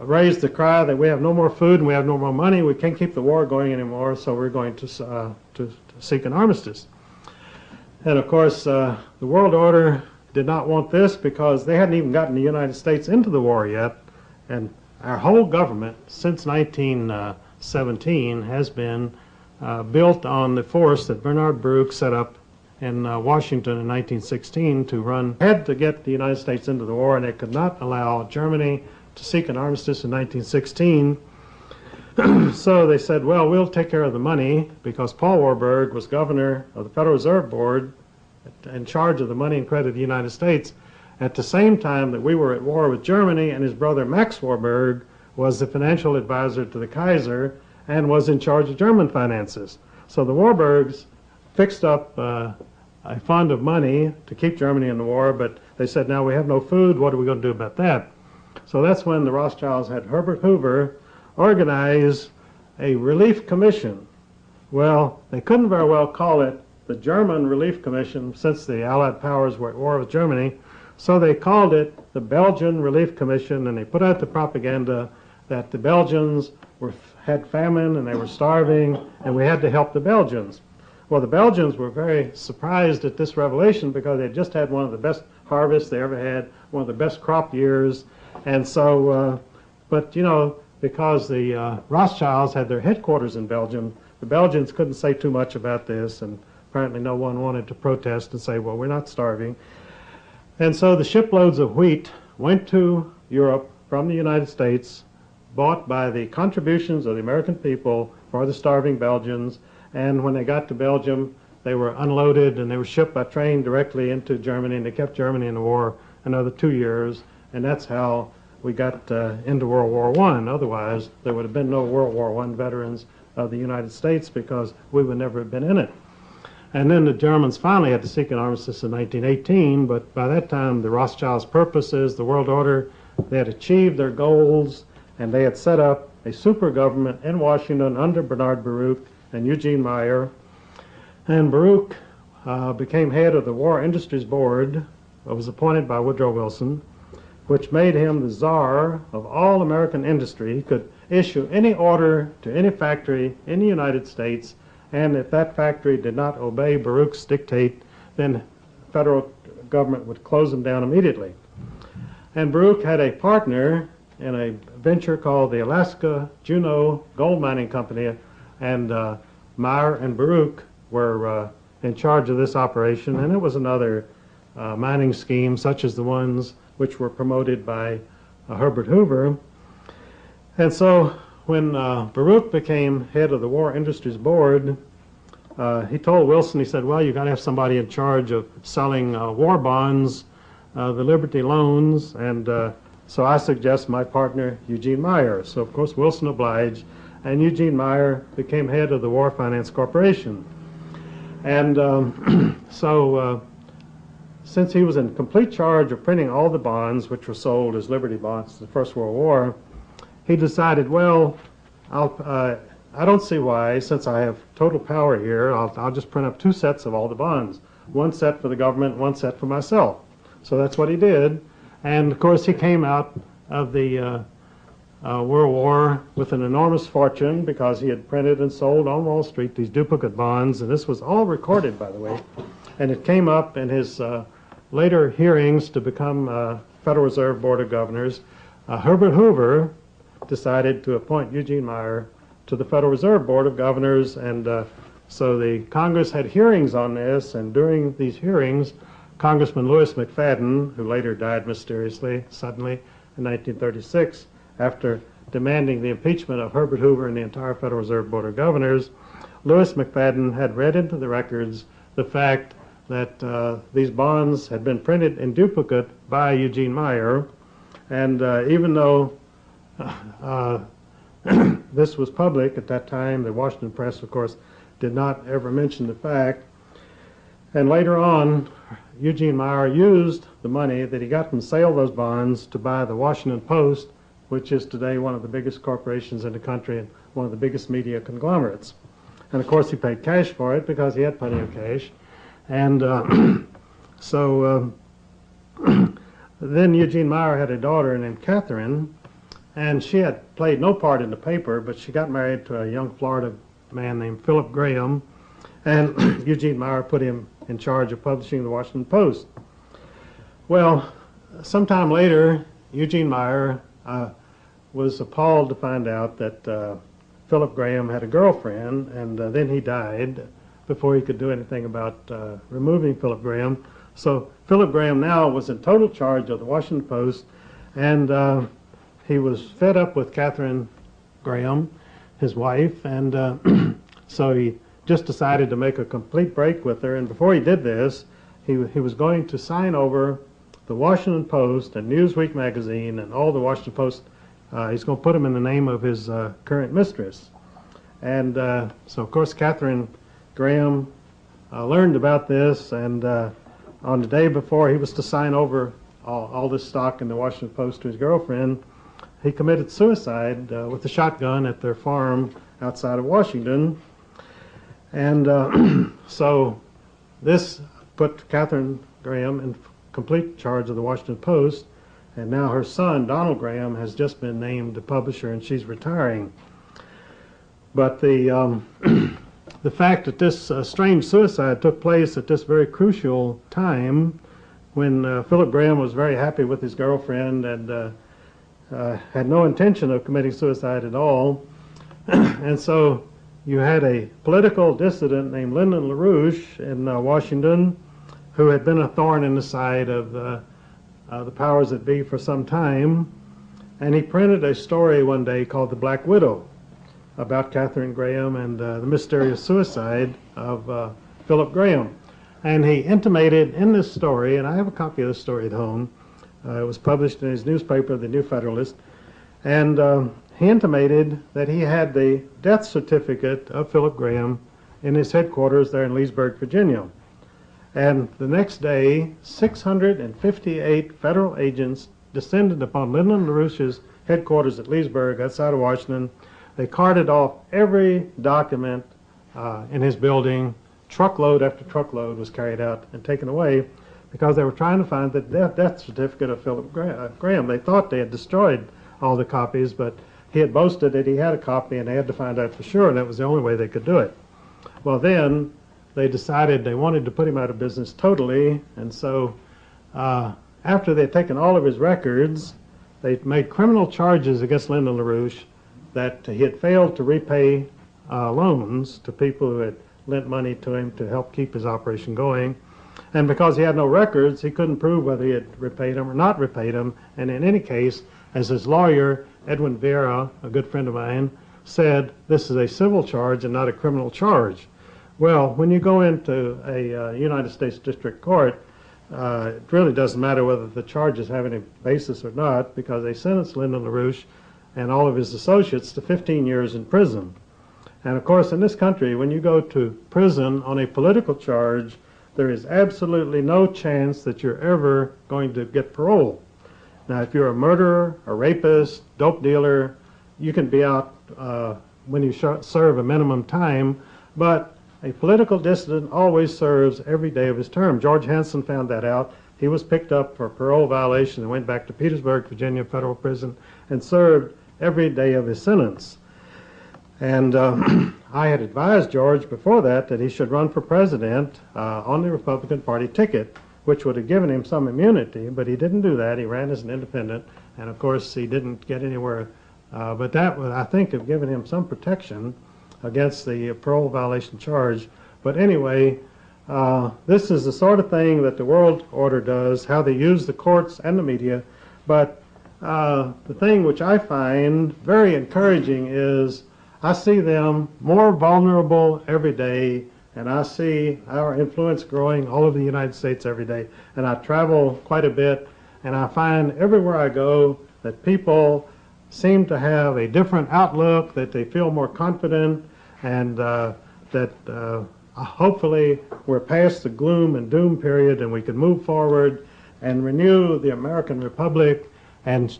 raised the cry that we have no more food and we have no more money, we can't keep the war going anymore, so we're going to seek an armistice. And of course, the world order did not want this because they hadn't even gotten the United States into the war yet. And our whole government since 1917 has been built on the force that Bernard Baruch set up in Washington in 1916 to run. Had to get the United States into the war, and they could not allow Germany to seek an armistice in 1916. So they said, well, we'll take care of the money, because Paul Warburg was governor of the Federal Reserve Board in charge of the money and credit of the United States. at the same time that we were at war with Germany, and his brother Max Warburg was the financial advisor to the Kaiser and was in charge of German finances. So the Warburgs fixed up a fund of money to keep Germany in the war, but they said, now we have no food, what are we going to do about that? So that's when the Rothschilds had Herbert Hoover organize a relief commission. Well, they couldn't very well call it the German Relief Commission since the Allied powers were at war with Germany, so they called it the Belgian Relief Commission, and they put out the propaganda that the Belgians had famine and they were starving and we had to help the Belgians. Well, the Belgians were very surprised at this revelation because they just had one of the best harvests they ever had, one of the best crop years, and so, but you know, because the Rothschilds had their headquarters in Belgium, the Belgians couldn't say too much about this, and apparently no one wanted to protest and say, well, we're not starving. And so the shiploads of wheat went to Europe from the United States, bought by the contributions of the American people for the starving Belgians, and when they got to Belgium, they were unloaded and they were shipped by train directly into Germany, and they kept Germany in the war another 2 years, and that's how we got into World War I. Otherwise, there would have been no World War I veterans of the United States because we would never have been in it. And then the Germans finally had to seek an armistice in 1918, but by that time the Rothschilds' purposes, the world order, they had achieved their goals, and they had set up a super government in Washington under Bernard Baruch and Eugene Meyer. And Baruch became head of the War Industries Board, was appointed by Woodrow Wilson, which made him the czar of all American industry. He could issue any order to any factory in the United States, and if that factory did not obey Baruch's dictate, then federal government would close them down immediately. And Baruch had a partner in a venture called the Alaska Juneau Gold Mining Company, and Meyer and Baruch were in charge of this operation, and it was another mining scheme such as the ones which were promoted by Herbert Hoover. And so when Baruch became head of the War Industries Board, he told Wilson, he said, well, you've got to have somebody in charge of selling war bonds, the Liberty loans, and so I suggest my partner, Eugene Meyer. So of course Wilson obliged, and Eugene Meyer became head of the War Finance Corporation. And since he was in complete charge of printing all the bonds which were sold as Liberty bonds in the First World War, he decided, well, I don't see why, since I have total power here, I'll just print up 2 sets of all the bonds. 1 set for the government, 1 set for myself. So that's what he did. And of course he came out of the World War with an enormous fortune because he had printed and sold on Wall Street these duplicate bonds, and this was all recorded, by the way. And it came up in his later hearings to become Federal Reserve Board of Governors. Herbert Hoover decided to appoint Eugene Meyer to the Federal Reserve Board of Governors, and so the Congress had hearings on this, and during these hearings, Congressman Lewis McFadden, who later died mysteriously, suddenly, in 1936, after demanding the impeachment of Herbert Hoover and the entire Federal Reserve Board of Governors, Lewis McFadden had read into the records the fact that these bonds had been printed in duplicate by Eugene Meyer, and even though this was public at that time, the Washington Press, of course, did not ever mention the fact. And later on, Eugene Meyer used the money that he got from the sale of those bonds to buy the Washington Post, which is today one of the biggest corporations in the country and one of the biggest media conglomerates. And of course he paid cash for it because he had plenty of cash. And then Eugene Meyer had a daughter named Catherine, and she had played no part in the paper, but she got married to a young Florida man named Philip Graham, and Eugene Meyer put him in charge of publishing the Washington Post. Well, sometime later, Eugene Meyer was appalled to find out that Philip Graham had a girlfriend, and then he died before he could do anything about removing Philip Graham. So Philip Graham now was in total charge of the Washington Post, and he was fed up with Catherine Graham, his wife, and so he just decided to make a complete break with her. And before he did this, he was going to sign over the Washington Post and Newsweek magazine and all the Washington Post. He's going to put them in the name of his current mistress. And so, of course, Catherine Graham learned about this, and on the day before he was to sign over all this stock in the Washington Post to his girlfriend, he committed suicide with a shotgun at their farm outside of Washington. And so this put Catherine Graham in complete charge of the Washington Post, and now her son, Donald Graham, has just been named the publisher, and she's retiring. But the the fact that this strange suicide took place at this very crucial time, when Philip Graham was very happy with his girlfriend and had no intention of committing suicide at all, and so you had a political dissident named Lyndon LaRouche in Washington, who had been a thorn in the side of the powers that be for some time, and he printed a story one day called The Black Widow about Catherine Graham and the mysterious suicide of Philip Graham. And he intimated in this story, and I have a copy of this story at home, it was published in his newspaper, The New Federalist, and he intimated that he had the death certificate of Philip Graham in his headquarters there in Leesburg, Virginia. And the next day, 658 federal agents descended upon Lyndon LaRouche's headquarters at Leesburg, outside of Washington. They carted off every document in his building. Truckload after truckload was carried out and taken away because they were trying to find the death certificate of Philip Graham. They thought they had destroyed all the copies, but he had boasted that he had a copy, and they had to find out for sure, and that was the only way they could do it. Well, then they decided they wanted to put him out of business totally, and so after they'd taken all of his records, they made criminal charges against Lyndon LaRouche that he had failed to repay loans to people who had lent money to him to help keep his operation going. And because he had no records, he couldn't prove whether he had repaid them or not repaid them. And in any case, as his lawyer, Edwin Vieira, a good friend of mine, said, this is a civil charge and not a criminal charge. Well, when you go into a United States District Court, it really doesn't matter whether the charges have any basis or not, because they sentenced Lyndon LaRouche and all of his associates to 15 years in prison. And of course, in this country, when you go to prison on a political charge, there is absolutely no chance that you're ever going to get parole. Now, if you're a murderer, a rapist, dope dealer, you can be out when you serve a minimum time, but a political dissident always serves every day of his term. George Hanson found that out. He was picked up for parole violation and went back to Petersburg, Virginia federal prison, and served every day of his sentence. And I had advised George before that he should run for president on the Republican Party ticket, which would have given him some immunity, but he didn't do that. He ran as an independent, and of course he didn't get anywhere. But that would, I think, have given him some protection against the parole violation charge. But anyway, this is the sort of thing that the world order does, how they use the courts and the media. But the thing which I find very encouraging is I see them more vulnerable every day, and I see our influence growing all over the United States every day. And I travel quite a bit, and I find everywhere I go that people seem to have a different outlook, that they feel more confident, and that hopefully we're past the gloom and doom period and we can move forward and renew the American Republic and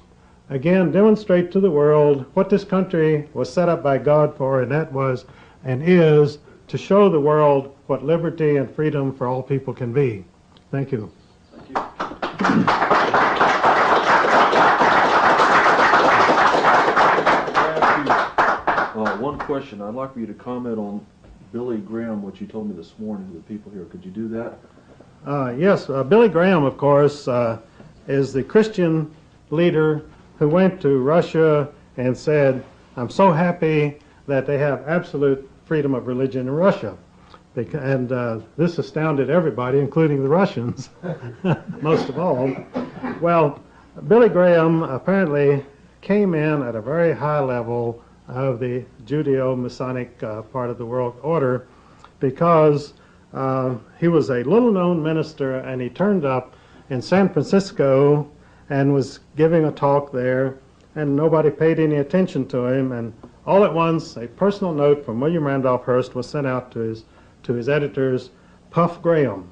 again demonstrate to the world what this country was set up by God for, and that was and is to show the world what liberty and freedom for all people can be. Thank you. Thank you. One question. I'd like for you to comment on Billy Graham, what you told me this morning to the people here. Could you do that? Yes. Billy Graham, of course, is the Christian leader who went to Russia and said, I'm so happy that they have absolute freedom of religion in Russia. And this astounded everybody, including the Russians, most of all. Well, Billy Graham apparently came in at a very high level of the Judeo-Masonic part of the world order because he was a little-known minister, and he turned up in San Francisco and was giving a talk there, and nobody paid any attention to him. And all at once, a personal note from William Randolph Hearst was sent out to his editors, Puff Graham.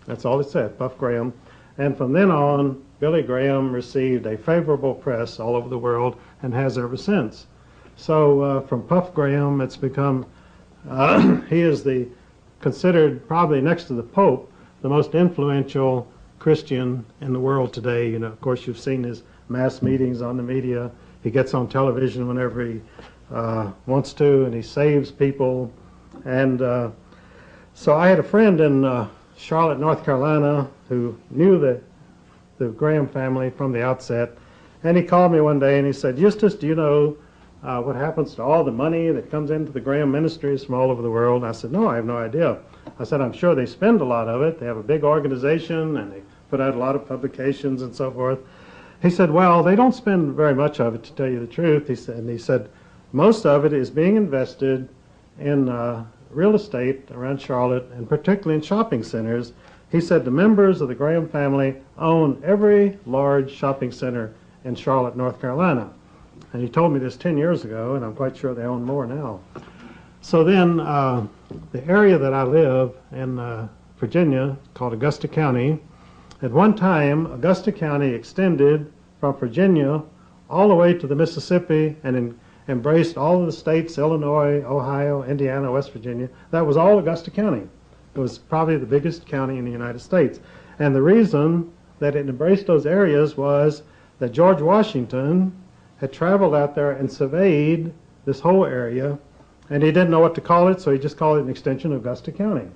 That's all it said, Puff Graham. And from then on, Billy Graham received a favorable press all over the world and has ever since. So from Puff Graham, it's become, he is considered probably next to the Pope, the most influential Christian in the world today. You know, of course, you've seen his mass meetings on the media. He gets on television whenever he wants to, and he saves people. And so I had a friend in Charlotte, North Carolina, who knew the Graham family from the outset. And he called me one day and he said, "Eustace, do you know what happens to all the money that comes into the Graham ministries from all over the world?" I said, "No, I have no idea." I said, "I'm sure they spend a lot of it. They have a big organization and they put out a lot of publications and so forth." He said, "Well, they don't spend very much of it, to tell you the truth." He said, "Most of it is being invested in real estate around Charlotte, and particularly in shopping centers." He said the members of the Graham family own every large shopping center in Charlotte, North Carolina. And he told me this 10 years ago, and I'm quite sure they own more now. So then the area that I live in Virginia, called Augusta County, at one time Augusta County extended from Virginia all the way to the Mississippi and embraced all of the states, Illinois, Ohio, Indiana, West Virginia. That was all Augusta County. It was probably the biggest county in the United States. And the reason that it embraced those areas was that George Washington had traveled out there and surveyed this whole area, and he didn't know what to call it, so he just called it an extension of Augusta County.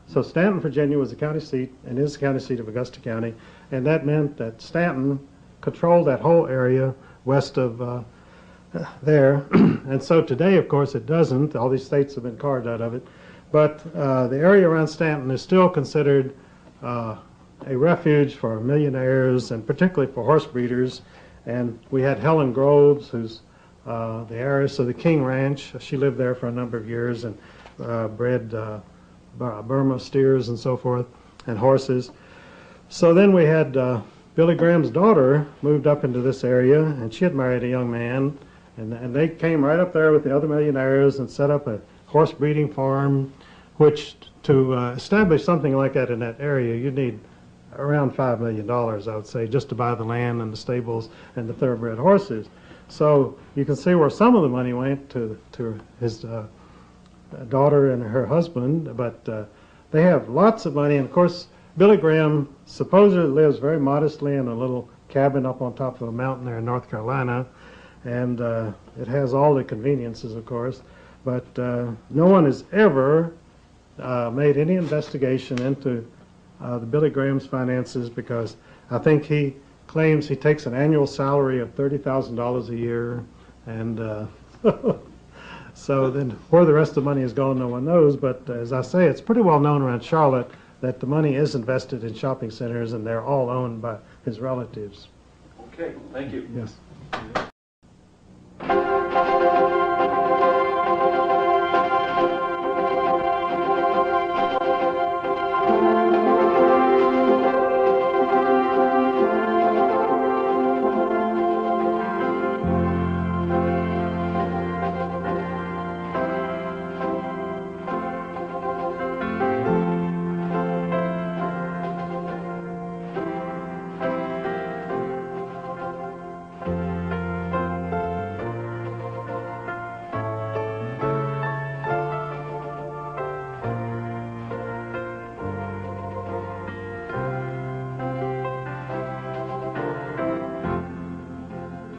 So Stanton, Virginia was the county seat, and is the county seat of Augusta County, and that meant that Stanton controlled that whole area west of there. And so today, of course, it doesn't. All these states have been carved out of it. But the area around Stanton is still considered a refuge for millionaires and particularly for horse breeders. And we had Helen Groves, who's the heiress of the King Ranch. She lived there for a number of years and bred Burma steers and so forth, and horses. So then we had Billy Graham's daughter moved up into this area, and she had married a young man, and they came right up there with the other millionaires and set up a horse breeding farm, which to establish something like that in that area, you'd need around $5 million, I would say, just to buy the land and the stables and the thoroughbred horses. So you can see where some of the money went to his daughter and her husband, but they have lots of money. And of course, Billy Graham supposedly lives very modestly in a little cabin up on top of a mountain there in North Carolina, and it has all the conveniences, of course, but no one has ever made any investigation into the Billy Graham's finances, because I think he claims he takes an annual salary of $30,000 a year, and so then where the rest of the money is gone, no one knows. But as I say, it's pretty well known around Charlotte that the money is invested in shopping centers, and they're all owned by his relatives. Okay, thank you. Yes.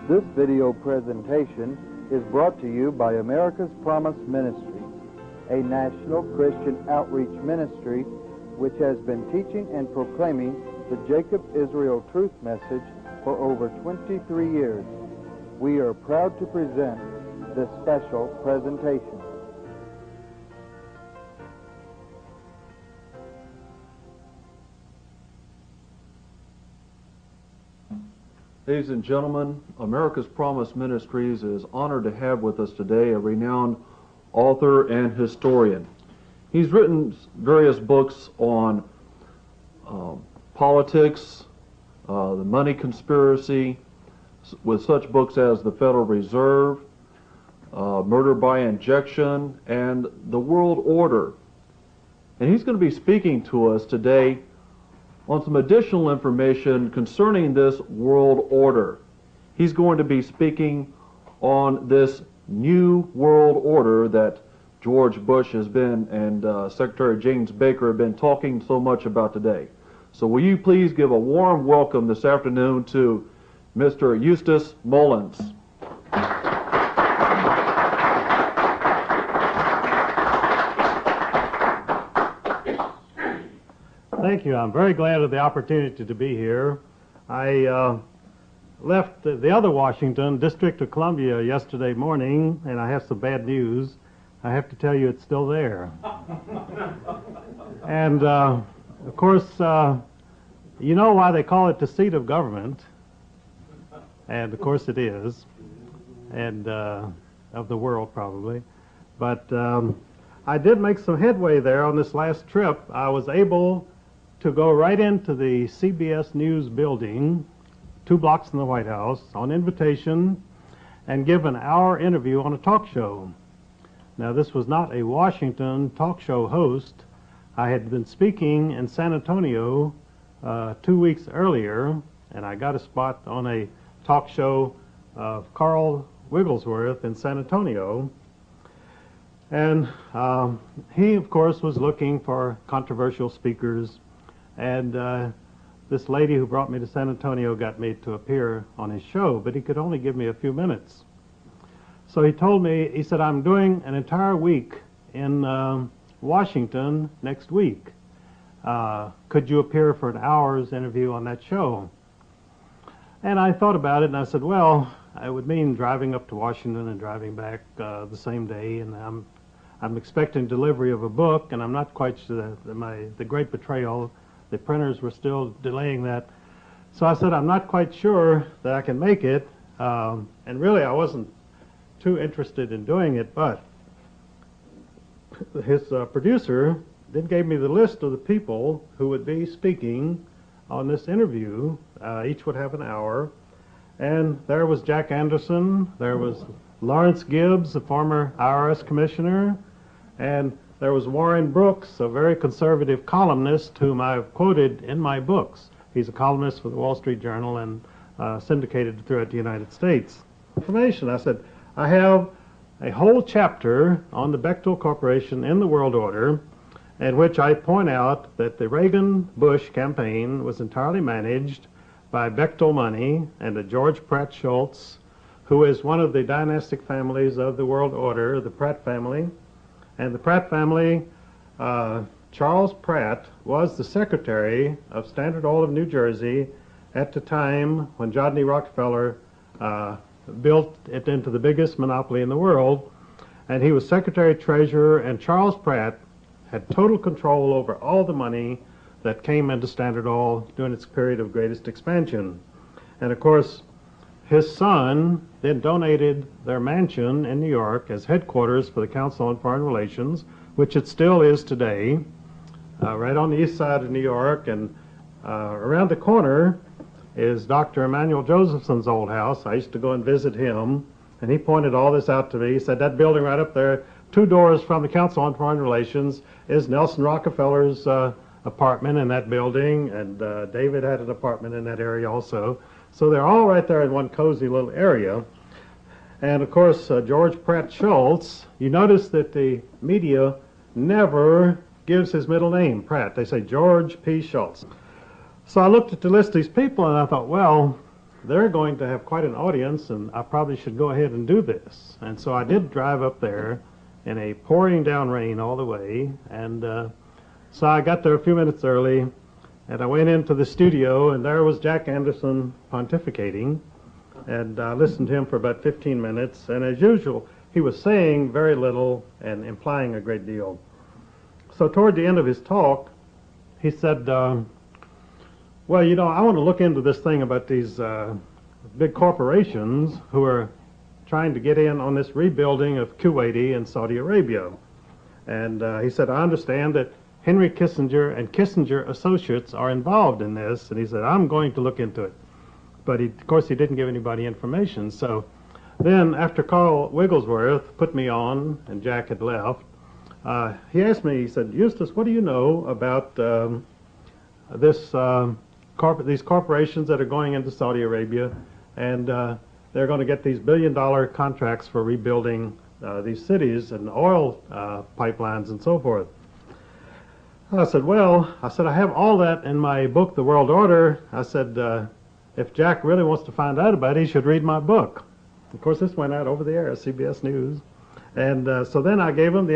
This video presentation is brought to you by America's Promise Ministries, a national Christian outreach ministry which has been teaching and proclaiming the Jacob Israel Truth message for over 23 years. We are proud to present this special presentation. Ladies and gentlemen, America's Promise Ministries is honored to have with us today a renowned author and historian. He's written various books on politics, the money conspiracy, with such books as the Federal Reserve, Murder by Injection, and the World Order. And he's going to be speaking to us today on some additional information concerning this world order. He's going to be speaking on this new world order that George Bush has been and Secretary James Baker have been talking so much about today. So will you please give a warm welcome this afternoon to Mr. Eustace Mullins. Thank you. I'm very glad of the opportunity to be here. I left the other Washington, District of Columbia, yesterday morning, and I have some bad news. I have to tell you it's still there. And, of course, you know why they call it the seat of government, and of course it is, and of the world probably. But I did make some headway there on this last trip. I was able to go right into the CBS News building, 2 blocks from the White House, on invitation, and give an hour interview on a talk show. Now, this was not a Washington talk show host. I had been speaking in San Antonio 2 weeks earlier, and I got a spot on a talk show of Carl Wigglesworth in San Antonio. And he, of course, was looking for controversial speakers. And this lady who brought me to San Antonio got me to appear on his show, but he could only give me a few minutes. So he told me, he said, I'm doing an entire week in Washington next week. Could you appear for an hour's interview on that show? And I thought about it, and I said, well, it would mean driving up to Washington and driving back the same day, and I'm expecting delivery of a book, and I'm not quite sure the Great Betrayal, the printers were still delaying that. So I said, I'm not quite sure that I can make it, and really I wasn't too interested in doing it, but his producer then gave me the list of the people who would be speaking on this interview. Each would have an hour. And there was Jack Anderson, there was Lawrence Gibbs, the former IRS commissioner, and there was Warren Brooks, a very conservative columnist whom I've quoted in my books. He's a columnist for the Wall Street Journal and syndicated throughout the United States. Information, I said, I have a whole chapter on the Bechtel Corporation in the World Order, in which I point out that the Reagan-Bush campaign was entirely managed by Bechtel money and a George Pratt Schultz, who is one of the dynastic families of the world order, the Pratt family. And the Pratt family, Charles Pratt, was the secretary of Standard Oil of New Jersey at the time when John D. Rockefeller built it into the biggest monopoly in the world. And he was secretary-treasurer, and Charles Pratt had total control over all the money that came into Standard Oil during its period of greatest expansion. And of course, his son then donated their mansion in New York as headquarters for the Council on Foreign Relations, which it still is today, right on the east side of New York. And around the corner is Dr. Emanuel Josephson's old house. I used to go and visit him, and he pointed all this out to me. He said, that building right up there, 2 doors from the Council on Foreign Relations, is Nelson Rockefeller's apartment in that building, and David had an apartment in that area also. So they're all right there in one cozy little area. And of course, George Pratt Schultz, you notice that the media never gives his middle name, Pratt. They say George P. Schultz. So I looked at the list of these people, and I thought, well, they're going to have quite an audience, and I probably should go ahead and do this. And so I did drive up there in a pouring down rain all the way, and so I got there a few minutes early, and I went into the studio, and there was Jack Anderson pontificating, and I listened to him for about 15 minutes, and as usual, he was saying very little and implying a great deal. So toward the end of his talk, he said, well, you know, I want to look into this thing about these big corporations who are trying to get in on this rebuilding of Kuwait and Saudi Arabia. And he said, I understand that Henry Kissinger and Kissinger Associates are involved in this, and he said, I'm going to look into it. But of course he didn't give anybody information. So then after Carl Wigglesworth put me on and Jack had left, he asked me, he said, Eustace, what do you know about these corporations that are going into Saudi Arabia, and they're going to get these billion-dollar contracts for rebuilding these cities and oil pipelines and so forth. I said, well, I have all that in my book, The World Order. I said, if Jack really wants to find out about it, he should read my book. Of course, this went out over the air, CBS News. And so then I gave him the